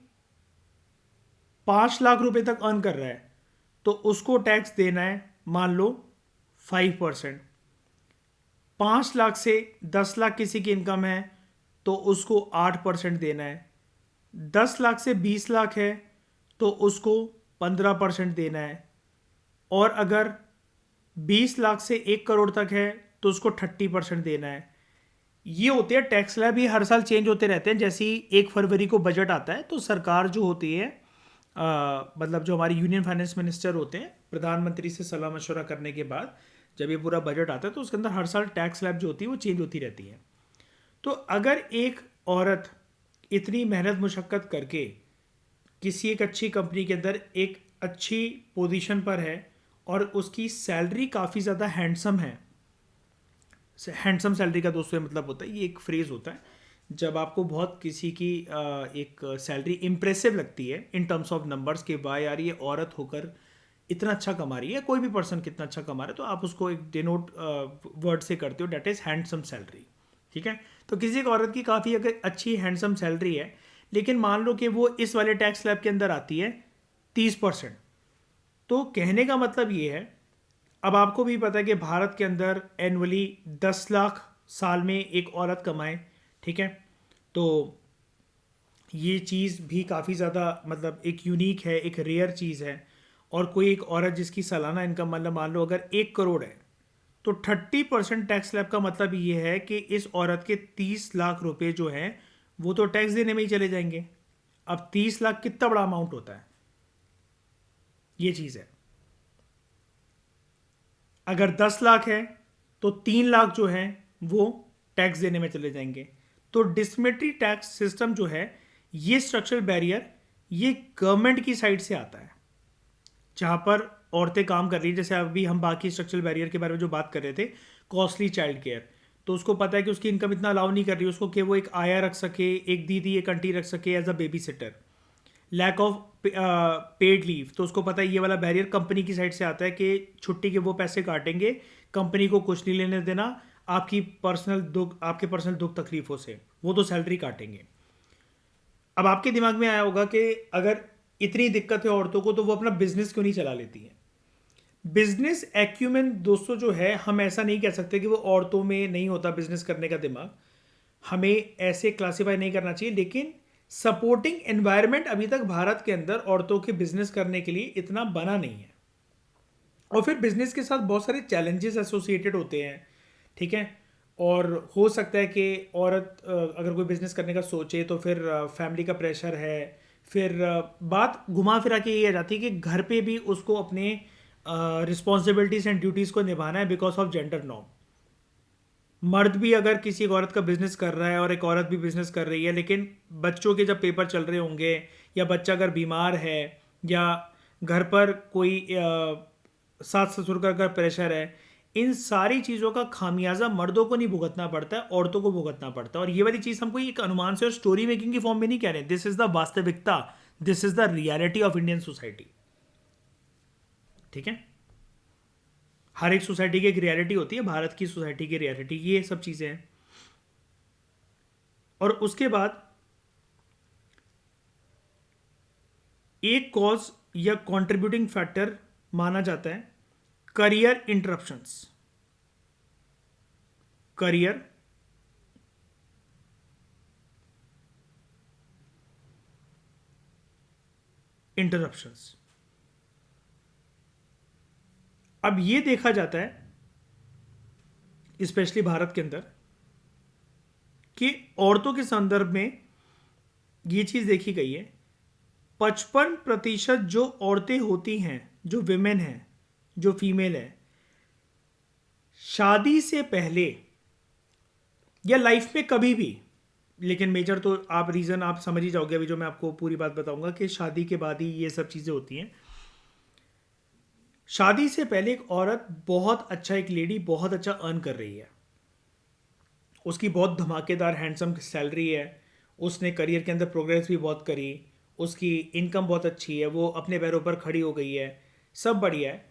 5 लाख रुपए तक अर्न कर रहा है तो उसको टैक्स देना है मान लो 5%। 5 लाख से 10 लाख किसी की इनकम है तो उसको 8% देना है। 10 लाख से 20 लाख है तो उसको 15% देना है। और अगर 20 लाख से 1 करोड़ तक है तो उसको 30% देना है। ये होते हैं टैक्स स्लैब, ये हर साल चेंज होते रहते हैं। जैसे ही 1 फरवरी को बजट आता है तो सरकार जो होती है मतलब जो हमारी यूनियन फाइनेंस मिनिस्टर होते हैं, प्रधानमंत्री से सलाह मशवरा करने के बाद जब ये पूरा बजट आता है तो उसके अंदर हर साल टैक्स स्लैब जो होती है वो चेंज होती रहती है। तो अगर एक औरत इतनी मेहनत मुशक्क़त करके किसी एक अच्छी कंपनी के अंदर एक अच्छी पोजीशन पर है और उसकी सैलरी काफ़ी ज़्यादा हैंडसम है, हैंडसम सैलरी का दोस्तों ये मतलब होता है, ये एक फ्रेज़ होता है जब आपको बहुत किसी की एक सैलरी इम्प्रेसिव लगती है इन टर्म्स ऑफ नंबर्स के, वाह यार ये औरत होकर इतना अच्छा कमा रही है, कोई भी पर्सन कितना अच्छा कमा रहा है, तो आप उसको एक डिनोट वर्ड से करते हो, डेट इज़ हैंडसम सैलरी। ठीक है, तो किसी एक औरत की काफ़ी अगर अच्छी हैंडसम सैलरी है, लेकिन मान लो कि वो इस वाले टैक्स स्लैब के अंदर आती है 30%। तो कहने का मतलब ये है, अब आपको भी पता है कि भारत के अंदर एनुअली 10 लाख साल में एक औरत कमाए। ठीक है, तो ये चीज़ भी काफ़ी ज़्यादा मतलब एक यूनिक है, एक रेयर चीज़ है। और कोई एक औरत जिसकी सालाना इनकम मतलब मान लो अगर 1 करोड़ है, तो 30% टैक्स स्लैब का मतलब ये है कि इस औरत के 30 लाख रुपए जो हैं वो तो टैक्स देने में ही चले जाएंगे। अब 30 लाख कितना बड़ा अमाउंट होता है, ये चीज़ है। अगर 10 लाख है तो 3 लाख जो है वो टैक्स देने में चले जाएंगे। तो डिस्क्रिमिनेटरी टैक्स सिस्टम जो है, ये स्ट्रक्चरल बैरियर ये गवर्नमेंट की साइड से आता है, जहाँ पर औरतें काम कर रही है। जैसे अभी हम बाकी स्ट्रक्चरल बैरियर के बारे में जो बात कर रहे थे, कॉस्टली चाइल्ड केयर, तो उसको पता है कि उसकी इनकम इतना अलाउ नहीं कर रही उसको कि वो एक आया रख सके, एक दीदी एक आंटी रख सके as a babysitter. Lack of paid leave, तो उसको पता है ये वाला बैरियर कंपनी की साइड से आता है कि छुट्टी के वो पैसे काटेंगे, कंपनी को कुछ नहीं लेने देना, आपकी पर्सनल दुख, आपके पर्सनल दुख तकलीफों से वो तो सैलरी काटेंगे। अब आपके दिमाग में आया होगा कि अगर इतनी दिक्कत है औरतों को तो वो अपना बिजनेस क्यों नहीं चला लेती हैं। बिजनेस एक्यूमेन दोस्तों जो है, हम ऐसा नहीं कह सकते कि वो औरतों में नहीं होता बिजनेस करने का दिमाग, हमें ऐसे क्लासीफाई नहीं करना चाहिए। लेकिन सपोर्टिंग एनवायरनमेंट अभी तक भारत के अंदर औरतों के बिजनेस करने के लिए इतना बना नहीं है। और फिर बिजनेस के साथ बहुत सारे चैलेंजेस एसोसिएटेड होते हैं, ठीक है। और हो सकता है कि औरत अगर कोई बिजनेस करने का सोचे तो फिर फैमिली का प्रेशर है, फिर बात घुमा फिरा के ये आ जाती है कि घर पे भी उसको अपने रिस्पॉन्सिबिलिटीज एंड ड्यूटीज़ को निभाना है बिकॉज ऑफ जेंडर नॉर्म। मर्द भी अगर किसी एक औरत का बिजनेस कर रहा है और एक औरत भी बिजनेस कर रही है, लेकिन बच्चों के जब पेपर चल रहे होंगे या बच्चा अगर बीमार है या घर पर कोई सास ससुर का अगर प्रेशर है, इन सारी चीज़ों का खामियाजा मर्दों को नहीं भुगतना पड़ता है, औरतों को भुगतना पड़ता है। और ये वाली चीज़ हम कोई एक अनुमान से और स्टोरी मेकिंग की फॉर्म में नहीं कह रहे, दिस इज द वास्तविकता, this is the reality of Indian society, ठीक है। हर एक सोसाइटी की एक रियलिटी होती है, भारत की सोसाइटी की रियलिटी ये सब चीज़ें हैं। और उसके बाद एक कॉज या कंट्रीब्यूटिंग फैक्टर माना जाता है करियर इंटरप्शंस। करियर इंटरप्शंस, अब ये देखा जाता है स्पेशली भारत के अंदर कि औरतों के संदर्भ में ये चीज देखी गई है, 55% जो औरतें होती हैं, जो विमेन हैं, जो फीमेल है, शादी से पहले या लाइफ में कभी भी, लेकिन मेजर तो आप रीजन आप समझ ही जाओगे अभी जो मैं आपको पूरी बात बताऊंगा कि शादी के बाद ही ये सब चीजें होती हैं। शादी से पहले एक औरत बहुत अच्छा, एक लेडी बहुत अच्छा अर्न कर रही है, उसकी बहुत धमाकेदार हैंडसम सैलरी है, उसने करियर के अंदर प्रोग्रेस भी बहुत करी, उसकी इनकम बहुत अच्छी है, वो अपने पैरों पर खड़ी हो गई है, सब बढ़िया है।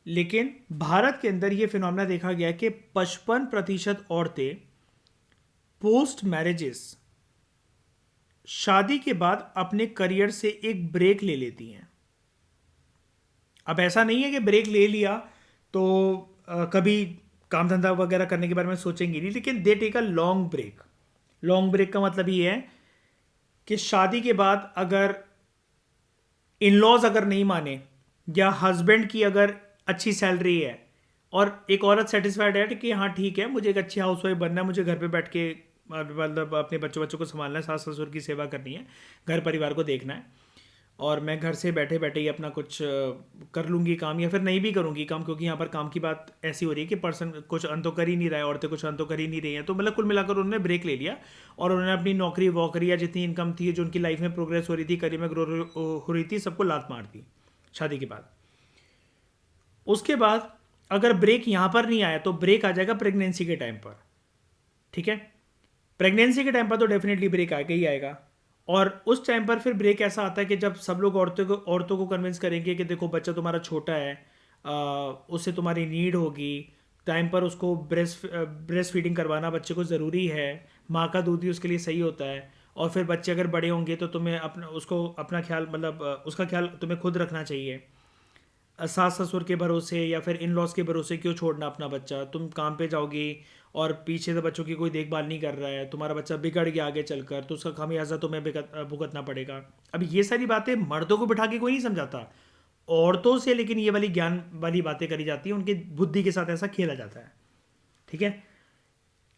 लेकिन भारत के अंदर ये फिनोमेना देखा गया कि 55% औरतें पोस्ट मैरिजेस, शादी के बाद अपने करियर से एक ब्रेक ले लेती हैं। अब ऐसा नहीं है कि ब्रेक ले लिया तो कभी काम धंधा वगैरह करने के बारे में सोचेंगी नहीं, लेकिन they take a long break. Long break का मतलब ये है कि शादी के बाद अगर इन लॉज अगर नहीं माने या हस्बैंड की अगर अच्छी सैलरी है और एक औरत सेटिस्फाइड है कि हाँ ठीक है, मुझे एक अच्छी हाउसवाइफ बनना है, मुझे घर पे बैठ के मतलब अपने बच्चों को संभालना है, सास ससुर की सेवा करनी है, घर परिवार को देखना है, और मैं घर से बैठे बैठे ही अपना कुछ कर लूँगी काम, या फिर नहीं भी करूँगी काम, क्योंकि यहाँ पर काम की बात ऐसी हो रही है कि पर्सन कुछ अर्न तो कर ही नहीं रहा है, औरतें कुछ अर्न तो कर ही नहीं रही हैं। तो मतलब कुल मिलाकर उन्होंने ब्रेक ले लिया और उन्होंने अपनी नौकरी वॉकरी या जितनी इनकम थी, जो उनकी लाइफ में प्रोग्रेस हो रही थी, करियर में ग्रो हो रही थी, सबको लात मार दी शादी के बाद। उसके बाद अगर ब्रेक यहाँ पर नहीं आया तो ब्रेक आ जाएगा प्रेगनेंसी के टाइम पर, ठीक है। प्रेगनेंसी के टाइम पर तो डेफिनेटली ब्रेक आएगा ही आएगा। और उस टाइम पर फिर ब्रेक ऐसा आता है कि जब सब लोग औरतों को कन्विंस करेंगे कि देखो बच्चा तुम्हारा छोटा है, उससे तुम्हारी नीड होगी, टाइम पर उसको ब्रेस्ट फीडिंग करवाना बच्चे को ज़रूरी है, माँ का दूध ही उसके लिए सही होता है, और फिर बच्चे अगर बड़े होंगे तो तुम्हें अपना ख्याल, मतलब उसका ख्याल तुम्हें खुद रखना चाहिए। सास ससुर के भरोसे या फिर इन लॉज के भरोसे क्यों छोड़ना अपना बच्चा, तुम काम पे जाओगी और पीछे से बच्चों की कोई देखभाल नहीं कर रहा है, तुम्हारा बच्चा बिगड़ गया आगे चलकर तो उसका खामियाजा तुम्हें भुगतना पड़ेगा। अब ये सारी बातें मर्दों को बिठा के कोई नहीं समझाता, औरतों से लेकिन ये वाली ज्ञान वाली बातें करी जाती है, उनकी बुद्धि के साथ ऐसा खेला जाता है। ठीक है।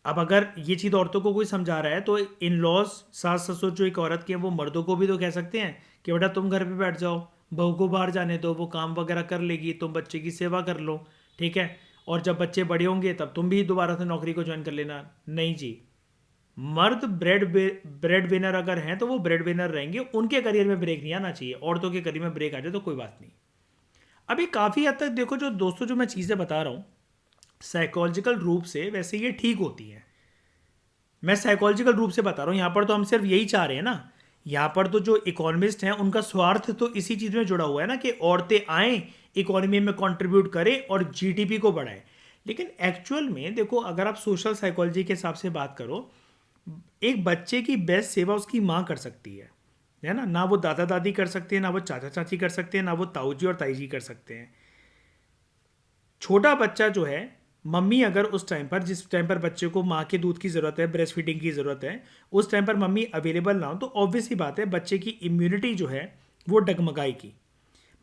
अब अगर ये चीज़ औरतों को कोई समझा रहा है तो इन लॉज, सास ससुर जो एक औरत के हैं वो मर्दों को भी तो कह सकते हैं कि बेटा तुम घर पे बैठ जाओ, बहू को बाहर जाने दो, वो काम वगैरह कर लेगी, तुम बच्चे की सेवा कर लो, ठीक है। और जब बच्चे बड़े होंगे तब तुम भी दोबारा से नौकरी को ज्वाइन कर लेना। नहीं जी, मर्द ब्रेड विनर अगर हैं तो वो ब्रेड विनर रहेंगे, उनके करियर में ब्रेक नहीं आना चाहिए। औरतों के करियर में ब्रेक आ जाए तो कोई बात नहीं। अभी काफ़ी हद तक देखो जो दोस्तों जो मैं चीज़ें बता रहा हूँ साइकोलॉजिकल रूप से वैसे ये ठीक होती हैं। मैं साइकोलॉजिकल रूप से बता रहा हूँ, यहाँ पर तो हम सिर्फ यही चाह रहे हैं ना। यहाँ पर तो जो इकोनॉमिस्ट हैं उनका स्वार्थ तो इसी चीज़ में जुड़ा हुआ है ना कि औरतें आएँ, इकोनॉमी में कंट्रीब्यूट करें और जीडीपी को बढ़ाएं। लेकिन एक्चुअल में देखो, अगर आप सोशल साइकोलॉजी के हिसाब से बात करो, एक बच्चे की बेस्ट सेवा उसकी माँ कर सकती है ना। ना वो दादा दादी कर सकते हैं, ना वो चाचा चाची कर सकते हैं, ना वो ताऊ जी और ताई जी कर सकते हैं। छोटा बच्चा जो है, मम्मी अगर उस टाइम पर, जिस टाइम पर बच्चे को माँ के दूध की ज़रूरत है, ब्रेस्ट फीडिंग की ज़रूरत है, उस टाइम पर मम्मी अवेलेबल ना हो तो ऑब्वियस ही बात है बच्चे की इम्यूनिटी जो है वो डगमगाएगी।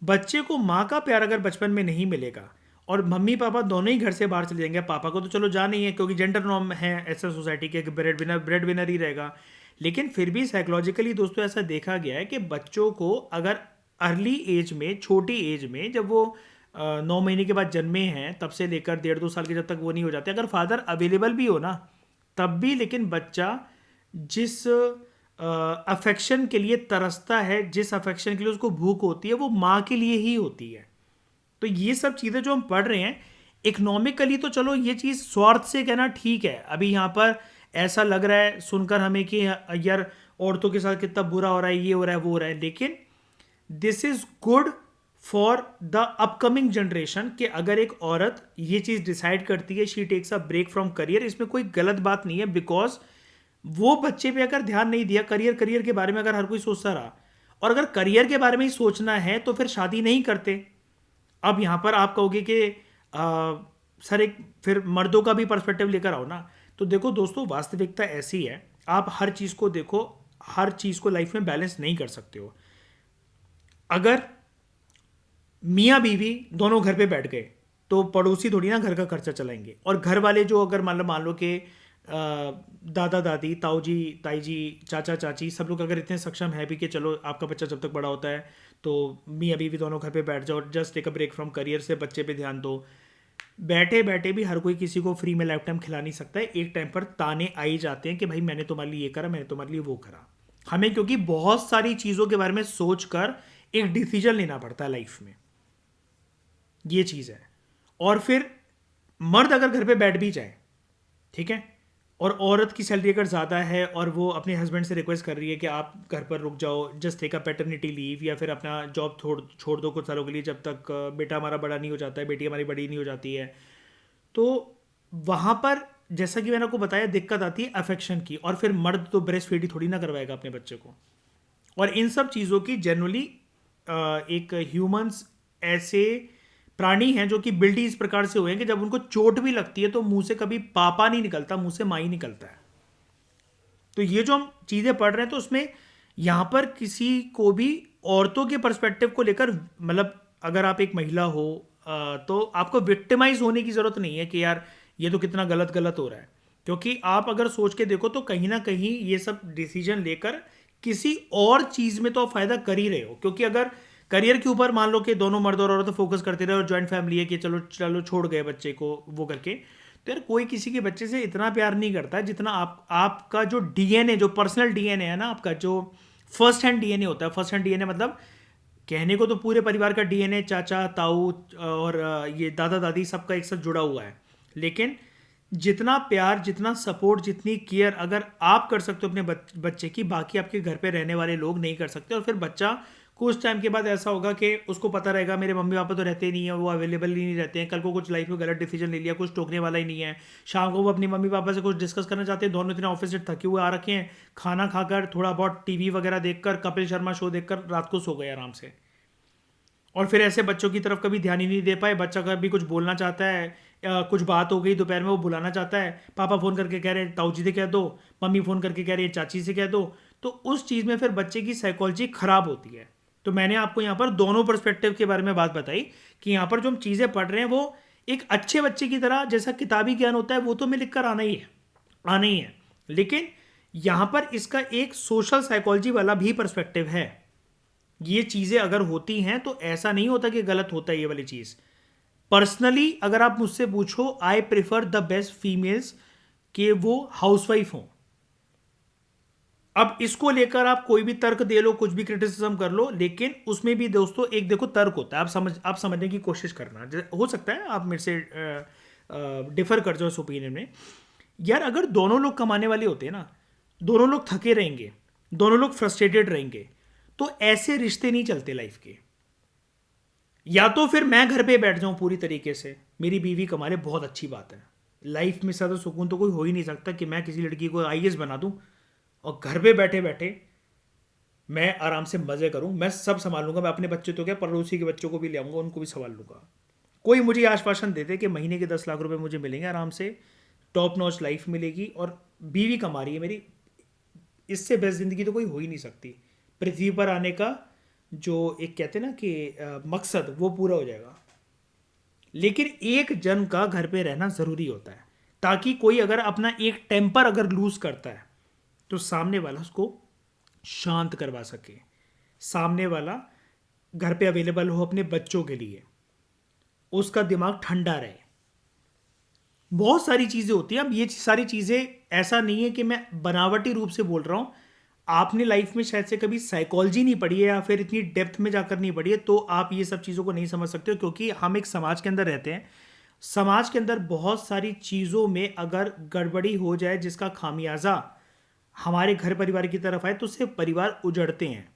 बच्चे को माँ का प्यार अगर बचपन में नहीं मिलेगा और मम्मी पापा दोनों ही घर से बाहर चले जाएंगे, पापा को तो चलो जा नहीं है क्योंकि जेंडर नॉर्म है ऐसा सोसाइटी के, ब्रेड विनर ही रहेगा। लेकिन फिर भी साइकोलॉजिकली दोस्तों ऐसा देखा गया है कि बच्चों को अगर अर्ली एज में, छोटी एज में, जब वो 9 महीने के बाद जन्मे हैं तब से लेकर 1.5-2 साल के जब तक वो नहीं हो जाते, अगर फादर अवेलेबल भी हो ना तब भी, लेकिन बच्चा जिस अफेक्शन के लिए तरसता है, जिस अफेक्शन के लिए उसको भूख होती है, वो माँ के लिए ही होती है। तो ये सब चीज़ें जो हम पढ़ रहे हैं इकोनॉमिकली, तो चलो ये चीज़ स्वार्थ से कहना ठीक है। अभी यहाँ पर ऐसा लग रहा है सुनकर हमें कि यार औरतों के साथ कितना बुरा हो रहा है, ये हो रहा है, वो हो रहा है, लेकिन this is good for the upcoming generation कि अगर एक औरत ये चीज़ डिसाइड करती है, she takes a break from career, इसमें कोई गलत बात नहीं है। बिकॉज वो बच्चे पे अगर ध्यान नहीं दिया, करियर के बारे में अगर हर कोई सोचता रहा, और अगर करियर के बारे में ही सोचना है तो फिर शादी नहीं करते। अब यहाँ पर आप कहोगे कि सर एक फिर मर्दों का भी पर्सपेक्टिव लेकर आओ ना। तो देखो दोस्तों, वास्तविकता ऐसी है, आप हर चीज़ को देखो, हर चीज़ को लाइफ में बैलेंस नहीं कर सकते हो। अगर मियाँ बीवी दोनों घर पे बैठ गए तो पड़ोसी थोड़ी ना घर का खर्चा चलाएंगे। और घर वाले जो अगर मान लो कि दादा दादी, ताऊ जी, ताई जी, चाचा चाची, सब लोग अगर इतने सक्षम है भी कि चलो आपका बच्चा जब तक बड़ा होता है तो मियाँ बीवी दोनों घर पे बैठ जाओ, just take a break from career से बच्चे पे ध्यान दो। बैठे बैठे भी हर कोई किसी को फ्री में लाइफ टाइम खिला नहीं सकता है। एक टाइम पर ताने आ ही जाते हैं कि भाई मैंने तुम्हारे लिए ये करा, मैंने तुम्हारे लिए वो करा। हमें क्योंकि बहुत सारी चीज़ों के बारे में सोच कर एक डिसीजन लेना पड़ता है लाइफ में, ये चीज़ है। और फिर मर्द अगर घर पे बैठ भी जाए, ठीक है, और औरत की सैलरी अगर ज़्यादा है और वो अपने हस्बैंड से रिक्वेस्ट कर रही है कि आप घर पर रुक जाओ, just take a paternity leave, या फिर अपना जॉब छोड़ दो कुछ सालों के लिए जब तक बेटा हमारा बड़ा नहीं हो जाता है, बेटी हमारी बड़ी नहीं हो जाती है, तो वहाँ पर जैसा कि मैंने आपको बताया दिक्कत आती है अफेक्शन की। और फिर मर्द तो ब्रेस्ट फीडिंग थोड़ी ना करवाएगा अपने बच्चे को। और इन सब चीज़ों की जनरली एक ह्यूमंस ऐसे प्राणी हैं जो कि बिल्ड ही इस प्रकार से हुए हैं कि जब उनको चोट भी लगती है तो मुंह से कभी पापा नहीं निकलता, मुंह से माँ ही निकलता है। तो ये जो हम चीज़ें पढ़ रहे हैं तो उसमें यहाँ पर किसी को भी औरतों के पर्सपेक्टिव को लेकर, मतलब अगर आप एक महिला हो तो आपको विक्टिमाइज होने की ज़रूरत नहीं है कि यार ये तो कितना गलत गलत हो रहा है। क्योंकि आप अगर सोच के देखो तो कहीं ना कहीं ये सब डिसीजन लेकर किसी और चीज़ में तो आप फायदा कर ही रहे हो। क्योंकि अगर करियर के ऊपर मान लो कि दोनों मर्द और औरत फोकस करते रहे और जॉइंट फैमिली है कि चलो चलो छोड़ गए बच्चे को वो करके, तो यार कोई किसी के बच्चे से इतना प्यार नहीं करता जितना आपका जो डीएनए, जो पर्सनल डीएनए है ना, आपका जो फर्स्ट हैंड डीएनए होता है। फर्स्ट हैंड डीएनए मतलब कहने को तो पूरे परिवार का डीएनए, चाचा ताऊ और ये दादा दादी सबका एक साथ जुड़ा हुआ है, लेकिन जितना प्यार, जितना सपोर्ट, जितनी केयर अगर आप कर सकते हो अपने बच्चे की, बाकी आपके घर पे रहने वाले लोग नहीं कर सकते। और फिर बच्चा कुछ टाइम के बाद ऐसा होगा कि उसको पता रहेगा मेरे मम्मी पापा तो रहते ही नहीं है, वो अवेलेबल ही नहीं रहते हैं, कल को कुछ लाइफ में गलत डिसीजन ले लिया, कुछ टोकने वाला ही नहीं है। शाम को वो अपनी मम्मी पापा से कुछ डिस्कस करना चाहते हैं, दोनों इतने ऑफिस से थके हुए आ रखे हैं, खाना खाकर थोड़ा बहुत टीवी वगैरह देखकर, कपिल शर्मा शो देखकर रात को सो गए आराम से। और फिर ऐसे बच्चों की तरफ कभी ध्यान ही नहीं दे पाए। बच्चा कभी कुछ बोलना चाहता है, कुछ बात हो गई दोपहर में, वो बुलाना चाहता है, पापा फ़ोन करके कह रहे हैं ताऊ जी से कह दो, मम्मी फ़ोन करके कह रही है चाची से कह दो। तो उस चीज़ में फिर बच्चे की साइकोलॉजी ख़राब होती है। तो मैंने आपको यहाँ पर दोनों पर्सपेक्टिव के बारे में बात बताई कि यहाँ पर जो हम चीज़ें पढ़ रहे हैं वो एक अच्छे बच्चे की तरह जैसा किताबी ज्ञान होता है वो तो मैं लिख कर आना ही है, आना ही है। लेकिन यहां पर इसका एक सोशल साइकोलॉजी वाला भी पर्सपेक्टिव है। ये चीज़ें अगर होती हैं तो ऐसा नहीं होता कि गलत होता है ये वाली चीज़। पर्सनली अगर आप मुझसे पूछो, I prefer the best females कि वो हाउसवाइफ हों। अब इसको लेकर आप कोई भी तर्क दे लो, कुछ भी क्रिटिसिज्म कर लो, लेकिन उसमें भी दोस्तों एक देखो तर्क होता है। आप समझने की कोशिश करना, हो सकता है आप मेरे से डिफर कर जाओ इस ओपिनियन में। यार अगर दोनों लोग कमाने वाले होते हैं ना, दोनों लोग थके रहेंगे, दोनों लोग फ्रस्ट्रेटेड रहेंगे, तो ऐसे रिश्ते नहीं चलते लाइफ के। या तो फिर मैं घर पे बैठ जाऊं पूरी तरीके से, मेरी बीवी कमा ले, बहुत अच्छी बात है। लाइफ में ज़्यादा सुकून तो कोई हो ही नहीं सकता कि मैं किसी लड़की को आईएएस बना दूं और घर पे बैठे बैठे मैं आराम से मज़े करूं, मैं सब संभाल लूंगा। मैं अपने बच्चे तो क्या, पड़ोसी के बच्चों को भी ले आऊंगा, उनको भी संभाल लूंगा। कोई मुझे आश्वासन देते कि महीने के 10 लाख रुपए मुझे मिलेंगे आराम से, टॉप नॉच लाइफ मिलेगी और बीवी कमा रही है मेरी, इससे बेस्ट ज़िंदगी तो कोई हो ही नहीं सकती। पृथ्वी पर आने का जो एक कहते हैं ना कि मकसद, वो पूरा हो जाएगा। लेकिन एक जन का घर पे रहना ज़रूरी होता है, ताकि कोई अगर अपना एक टेम्पर अगर लूज करता है तो सामने वाला उसको शांत करवा सके, सामने वाला घर पे अवेलेबल हो अपने बच्चों के लिए, उसका दिमाग ठंडा रहे। बहुत सारी चीज़ें होती हैं। अब ये सारी चीज़ें, ऐसा नहीं है कि मैं बनावटी रूप से बोल रहा हूँ। आपने लाइफ में शायद से कभी साइकोलॉजी नहीं पढ़ी है या फिर इतनी डेप्थ में जाकर नहीं पढ़ी है, तो आप ये सब चीज़ों को नहीं समझ सकते हो। क्योंकि हम एक समाज के अंदर रहते हैं, समाज के अंदर बहुत सारी चीज़ों में अगर गड़बड़ी हो जाए जिसका खामियाजा हमारे घर परिवार की तरफ आए तो उससे परिवार उजड़ते हैं।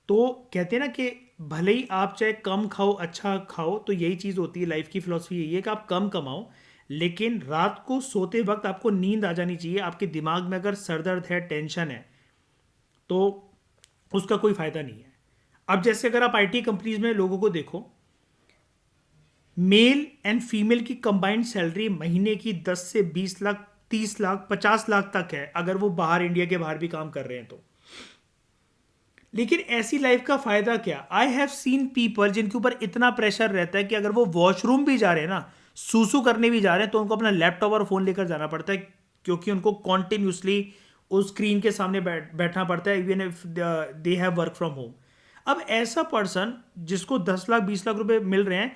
तो कहते हैं ना कि भले ही आप चाहे कम खाओ अच्छा खाओ, तो यही चीज़ होती है, लाइफ की फिलॉसफी यही है कि आप कम कमाओ, लेकिन रात को सोते वक्त आपको नींद आ जानी चाहिए। आपके दिमाग में अगर सर दर्द है, टेंशन है, तो उसका कोई फ़ायदा नहीं है। अब जैसे अगर आप आईटी कंपनीज में लोगों को देखो, मेल एंड फीमेल की कंबाइंड सैलरी महीने की 10 से 20 लाख, 30 लाख, 50 लाख तक है अगर वो बाहर, इंडिया के बाहर भी काम कर रहे हैं तो। लेकिन ऐसी लाइफ का फायदा क्या? आई हैव सीन पीपल जिनके ऊपर इतना प्रेशर रहता है कि अगर वो वॉशरूम भी जा रहे हैं ना, सूसू करने भी जा रहे हैं, तो उनको अपना लैपटॉप और फोन लेकर जाना पड़ता है, क्योंकि उनको कॉन्टिन्यूसली उस स्क्रीन के सामने बैठना पड़ता है, even if they have work from home. अब ऐसा पर्सन जिसको 10 लाख 20 लाख रुपए मिल रहे हैं,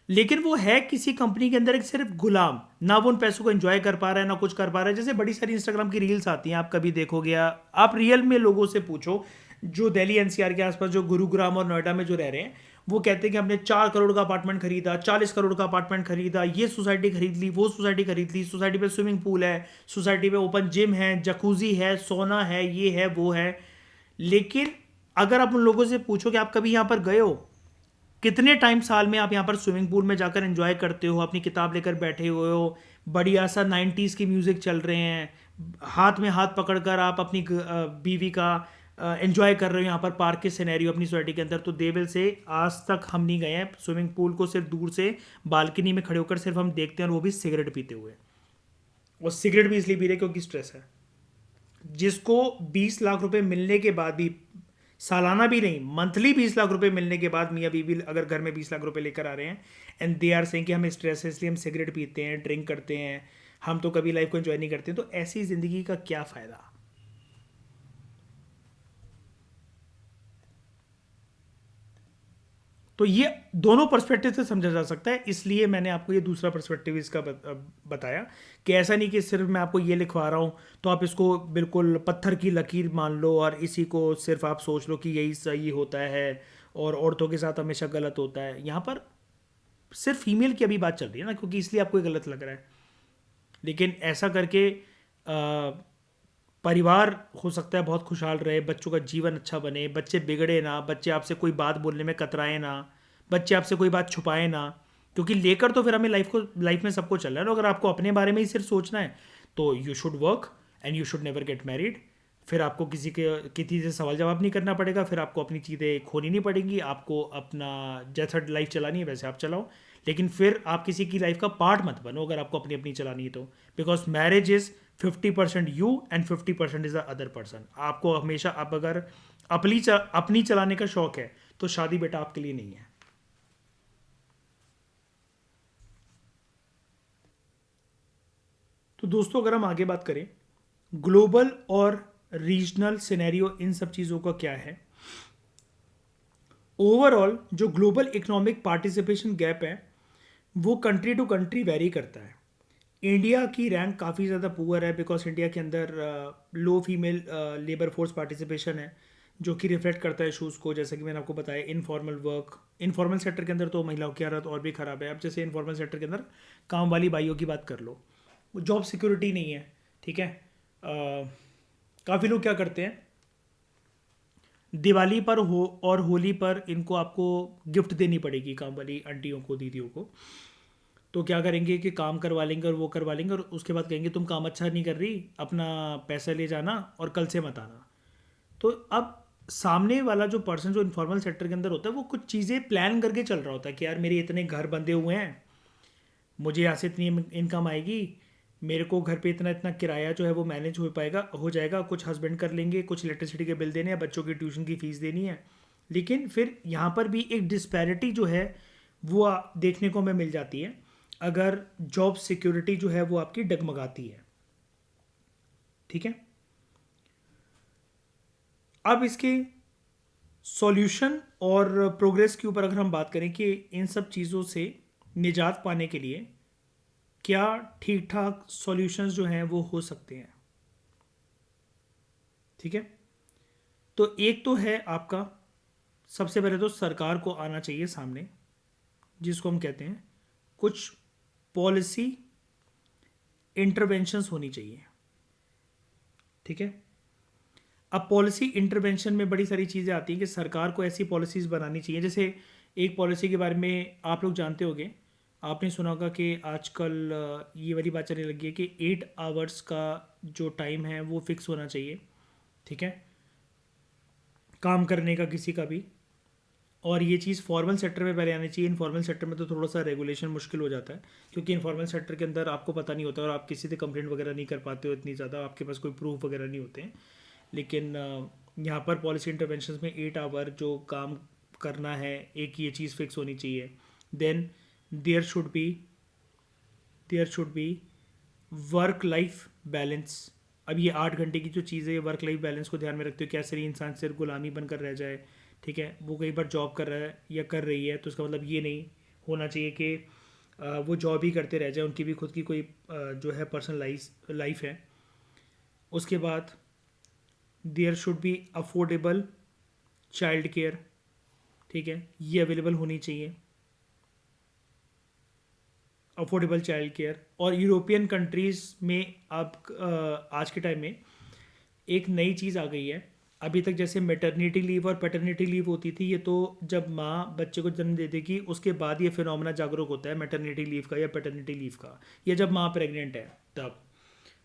लेकिन वो है किसी कंपनी के अंदर एक सिर्फ गुलाम, ना वो उन पैसों को एंजॉय कर पा रहा है, ना कुछ कर पा रहा है। जैसे बड़ी सारी इंस्टाग्राम की रील्स आती हैं, आप कभी देखोगे, आप रियल में लोगों से पूछो जो दिल्ली एनसीआर के आसपास, जो गुरुग्राम और नोएडा में जो रह रहे हैं, वो कहते हैं कि हमने 4 करोड़ का अपार्टमेंट खरीदा, 40 करोड़ का अपार्टमेंट खरीदा, ये सोसाइटी खरीद ली, वो सोसाइटी खरीद ली, सोसाइटी पे स्विमिंग पूल है, सोसाइटी पे ओपन जिम है, जकूजी है, सोना है, ये है वो है। लेकिन अगर आप उन लोगों से पूछो कि आप कभी यहाँ पर गए हो, कितने टाइम साल में आप यहाँ पर स्विमिंग पूल में जाकर एंजॉय करते हो, अपनी किताब लेकर बैठे हुए हो, बढ़िया सा 90s की म्यूज़िक चल रहे हैं, हाथ में हाथ पकड़कर आप अपनी बीवी का एंजॉय कर रहे हो यहाँ पर पार्क के सिनेरियो अपनी सोसाइटी के अंदर। तो देवल से आज तक हम नहीं गए हैं स्विमिंग पूल को, सिर्फ दूर से बालकनी में खड़े होकर सिर्फ हम देखते हैं, और वो भी सिगरेट पीते हुए। और सिगरेट भी इसलिए पी रहे क्योंकि स्ट्रेस है। जिसको 20 लाख रुपए मिलने के बाद भी, सालाना भी नहीं, मंथली 20 लाख रुपए मिलने के बाद मियाँ बीवी अगर घर में 20 लाख रुपए लेकर आ रहे हैं, एंड दे आर सेइंग कि हमें स्ट्रेस है इसलिए हम सिगरेट पीते हैं, ड्रिंक करते हैं, हम तो कभी लाइफ को एंजॉय नहीं करते, तो ऐसी ज़िंदगी का क्या फ़ायदा? तो ये दोनों पर्सपेक्टिव से समझा जा सकता है, इसलिए मैंने आपको ये दूसरा पर्सपेक्टिव इसका बताया कि ऐसा नहीं कि सिर्फ मैं आपको ये लिखवा रहा हूँ तो आप इसको बिल्कुल पत्थर की लकीर मान लो और इसी को सिर्फ आप सोच लो कि यही सही होता है और औरतों के साथ हमेशा गलत होता है। यहाँ पर सिर्फ फीमेल की अभी बात चल रही है ना, क्योंकि इसलिए आपको ये गलत लग रहा है। लेकिन ऐसा करके परिवार हो सकता है बहुत खुशहाल रहे, बच्चों का जीवन अच्छा बने, बच्चे बिगड़े ना, बच्चे आपसे कोई बात बोलने में कतराए ना, बच्चे आपसे कोई बात छुपाए ना। क्योंकि लेकर तो फिर हमें लाइफ में सबको चलना है। और अगर आपको अपने बारे में ही सिर्फ सोचना है तो you should work and you should never get married. फिर आपको किसी से सवाल जवाब नहीं करना पड़ेगा, फिर आपको अपनी चीज़ें खोनी नहीं पड़ेंगी, आपको अपना जैसा लाइफ चलानी है वैसे आप चलाओ। लेकिन फिर आप किसी की लाइफ का पार्ट मत बनो अगर आपको अपनी अपनी चलानी है तो, because marriage is 50% you and 50% is the other person. आपको हमेशा, आप अगर अपनी चलाने का शौक है तो शादी बेटा आपके लिए नहीं है। तो दोस्तों अगर हम आगे बात करें ग्लोबल और रीजनल सिनेरियो इन सब चीज़ों का क्या है, ओवरऑल जो ग्लोबल इकोनॉमिक पार्टिसिपेशन गैप है वो कंट्री टू कंट्री वेरी करता है। इंडिया की रैंक काफ़ी ज़्यादा पुअर है बिकॉज इंडिया के अंदर लो फीमेल लेबर फोर्स पार्टिसिपेशन है, जो कि रिफ्लेक्ट करता है इशूज़ को। जैसे कि मैंने आपको बताया इनफॉर्मल वर्क, इनफॉर्मल सेक्टर के अंदर तो महिलाओं की हालत और भी ख़राब है। अब जैसे इनफॉर्मल सेक्टर के अंदर काम वाली बाइयों की बात कर लो, जॉब सिक्योरिटी नहीं है, ठीक है। काफ़ी लोग क्या करते हैं, दिवाली पर हो और होली पर इनको आपको गिफ्ट देनी पड़ेगी काम वाली आंटियों को, दीदियों को। तो क्या करेंगे कि काम करवा लेंगे और वो करवा लेंगे और उसके बाद कहेंगे तुम काम अच्छा नहीं कर रही, अपना पैसा ले जाना और कल से मत आना। तो अब सामने वाला जो पर्सन जो इन्फॉर्मल सेक्टर के अंदर होता है वो कुछ चीज़ें प्लान करके चल रहा होता है कि यार मेरे इतने घर बंधे हुए हैं, मुझे यहाँ से इतनी इनकम आएगी, मेरे को घर पे इतना इतना किराया जो है वो मैनेज हो जाएगा, कुछ हस्बैंड कर लेंगे, कुछ इलेक्ट्रिसिटी के बिल देने हैं, बच्चों की ट्यूशन की फ़ीस देनी है। लेकिन फिर यहाँ पर भी एक डिस्पैरिटी जो है वो देखने को हमें मिल जाती है अगर जॉब सिक्योरिटी जो है वो आपकी डगमगाती है, ठीक है। अब इसके सॉल्यूशन और प्रोग्रेस के ऊपर अगर हम बात करें कि इन सब चीज़ों से निजात पाने के लिए क्या ठीक ठाक सॉल्यूशंस जो हैं वो हो सकते हैं, ठीक है। तो एक तो है आपका, सबसे पहले तो सरकार को आना चाहिए सामने, जिसको हम कहते हैं कुछ पॉलिसी इंटरवेंशंस होनी चाहिए, ठीक है। अब पॉलिसी इंटरवेंशन में बड़ी सारी चीज़ें आती हैं कि सरकार को ऐसी पॉलिसीज़ बनानी चाहिए। जैसे एक पॉलिसी के बारे में आप लोग जानते होंगे, आपने सुना होगा कि आजकल ये वाली बात चलने लगी है कि 8 आवर्स का जो टाइम है वो फिक्स होना चाहिए, ठीक है, काम करने का किसी का भी। और ये चीज़ फॉर्मल सेक्टर में पहले आनी चाहिए। इनफॉर्मल सेक्टर में तो थोड़ा सा रेगुलेशन मुश्किल हो जाता है, क्योंकि इनफॉर्मल सेक्टर के अंदर आपको पता नहीं होता और आप किसी से कंप्लेंट वगैरह नहीं कर पाते हो इतनी ज़्यादा, आपके पास कोई प्रूफ वगैरह नहीं होते हैं। लेकिन यहाँ पर पॉलिसी इंटरवेंशन में 8 आवर जो काम करना है, एक ये चीज़ फिक्स होनी चाहिए। Then there should be there should be work life balance. अब ये 8 घंटे की जो चीज़ है, ये वर्क लाइफ बैलेंस को ध्यान में रखते हो, कैसे नहीं इंसान सिर्फ गुलामी बनकर रह जाए, ठीक है। वो कई बार जॉब कर रहा है या कर रही है तो उसका मतलब ये नहीं होना चाहिए कि वो जॉब ही करते रह जाए, उनकी भी खुद की कोई जो है पर्सनल लाइफ है। उसके बाद there should be affordable child care, ठीक है, ये अवेलेबल होनी चाहिए, अफोर्डेबल चाइल्ड केयर। और यूरोपियन कंट्रीज़ में अब आज के टाइम में एक नई चीज़ आ गई है। अभी तक जैसे मैटरनिटी लीव और पैटर्निटी लीव होती थी, ये तो जब माँ बच्चे को जन्म दे देगी उसके बाद ये फिनोमेना जागरूक होता है मैटरनिटी लीव का या पैटर्निटी लीव का, या जब माँ प्रेग्नेंट है तब।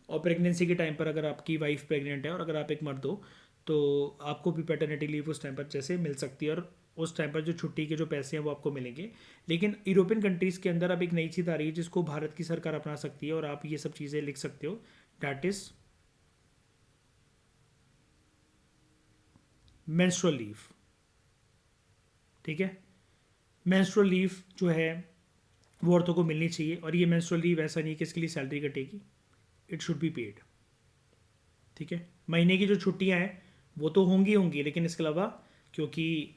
और प्रेगनेंसी के टाइम पर अगर आपकी वाइफ प्रेग्नेंट है और अगर आप एक मर्द हो तो आपको भी पैटर्निटी लीव उस टाइम पर जैसे मिल सकती है, और उस टाइम पर जो छुट्टी के जो पैसे हैं वो आपको मिलेंगे। लेकिन यूरोपियन कंट्रीज़ के अंदर अब एक नई चीज़ आ रही है जिसको भारत की सरकार अपना सकती है, और आप ये सब चीज़ें लिख सकते हो, डैट इज़ मेंस्ट्रुअल लीव, ठीक है। मेंस्ट्रुअल लीव जो है वो औरतों को मिलनी चाहिए, और ये मेंस्ट्रुअल लीव ऐसा नहीं कि इसके लिए सैलरी कटेगी, इट शुड बी पेड, ठीक है। महीने की जो छुट्टियां हैं वो तो होंगी होंगी, लेकिन इसके अलावा क्योंकि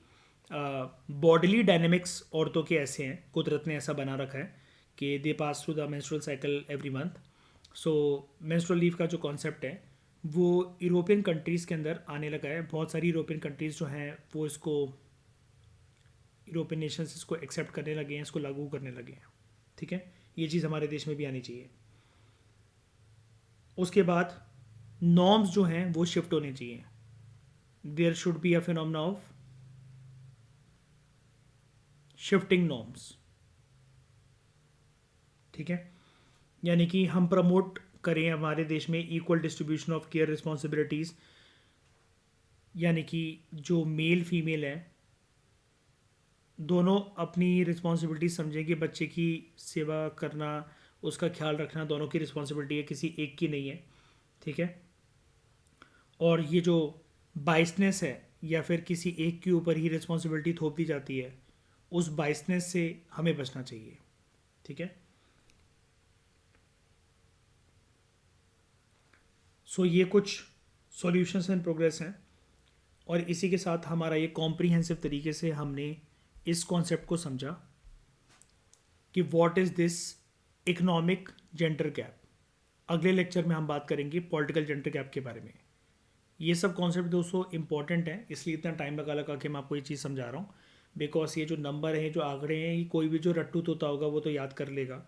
बॉडीली डायनेमिक्स औरतों के ऐसे हैं, कुदरत ने ऐसा बना रखा है कि they pass through the menstrual cycle every month. So menstrual leave का जो कॉन्सेप्ट है वो यूरोपियन कंट्रीज़ के अंदर आने लगा है। बहुत सारी यूरोपियन कंट्रीज़ जो हैं वो इसको, यूरोपियन नेशंस इसको एक्सेप्ट करने लगे हैं, इसको लागू करने लगे हैं, ठीक है। ये चीज़ हमारे देश में भी आनी चाहिए। उसके बाद नॉर्म्स जो हैं वो शिफ्ट होने चाहिए। There should be a phenomena of shifting norms, ठीक है। यानी कि हम प्रमोट करें हमारे देश में equal distribution of care responsibilities, यानी कि जो मेल फीमेल है दोनों अपनी रिस्पॉन्सिबिलिटी समझें कि बच्चे की सेवा करना, उसका ख्याल रखना दोनों की रिस्पॉन्सिबिलिटी है, किसी एक की नहीं है, ठीक है। और ये जो बाइसनेस है या फिर किसी एक के ऊपर ही रिस्पॉन्सिबिलिटी थोप दी जाती है, उस बाइसनेस से हमें बचना चाहिए, ठीक है। सो ये कुछ सॉल्यूशंस इन प्रोग्रेस हैं, और इसी के साथ हमारा ये कॉम्प्रिहेंसिव तरीके से हमने इस कॉन्सेप्ट को समझा कि what is this economic gender gap. अगले लेक्चर में हम बात करेंगे पॉलिटिकल जेंडर गैप के बारे में। ये सब कॉन्सेप्ट दोस्तों इंपॉर्टेंट है, इसलिए इतना टाइम लगा के मैं आपको ये चीज़ समझा रहा हूँ। बिकॉज ये जो नंबर हैं, जो आंकड़े हैं, ये कोई भी जो रट्टू तोता होगा वो तो याद कर लेगा,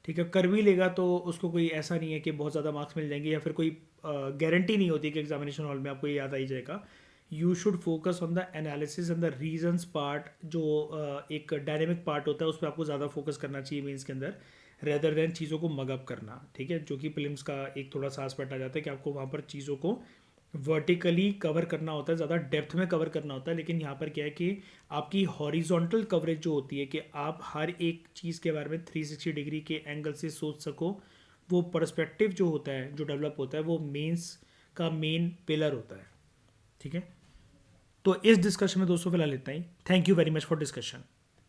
ठीक है, कर भी लेगा, तो उसको कोई ऐसा नहीं है कि बहुत ज़्यादा मार्क्स मिल जाएंगे, या फिर कोई गारंटी नहीं होती कि एग्जामिनेशन हॉल में आपको ये याद आ ही जाएगा। You should focus on the analysis and the reasons part, जो एक डायनेमिक पार्ट होता है उस पर आपको ज़्यादा फोकस करना चाहिए मेंस के अंदर, रेदर देन चीज़ों को मगअप करना, ठीक है, जो कि प्रीलिम्स का एक थोड़ा सा आस्पेक्ट आ जाता है कि आपको वहाँ पर चीज़ों को वर्टिकली कवर करना होता है, ज़्यादा डेप्थ में कवर करना होता है। लेकिन यहाँ पर क्या है कि आपकी हॉरिजॉन्टल कवरेज जो होती है कि आप हर एक चीज़ के बारे में 360 डिग्री के एंगल से सोच सको, वो पर्सपेक्टिव जो होता है, जो डेवलप होता है, वो मेंस का मेन पिलर होता है, ठीक है। तो इस डिस्कशन में दोस्तों फिलहाल इतना ही। Thank you very much for discussion.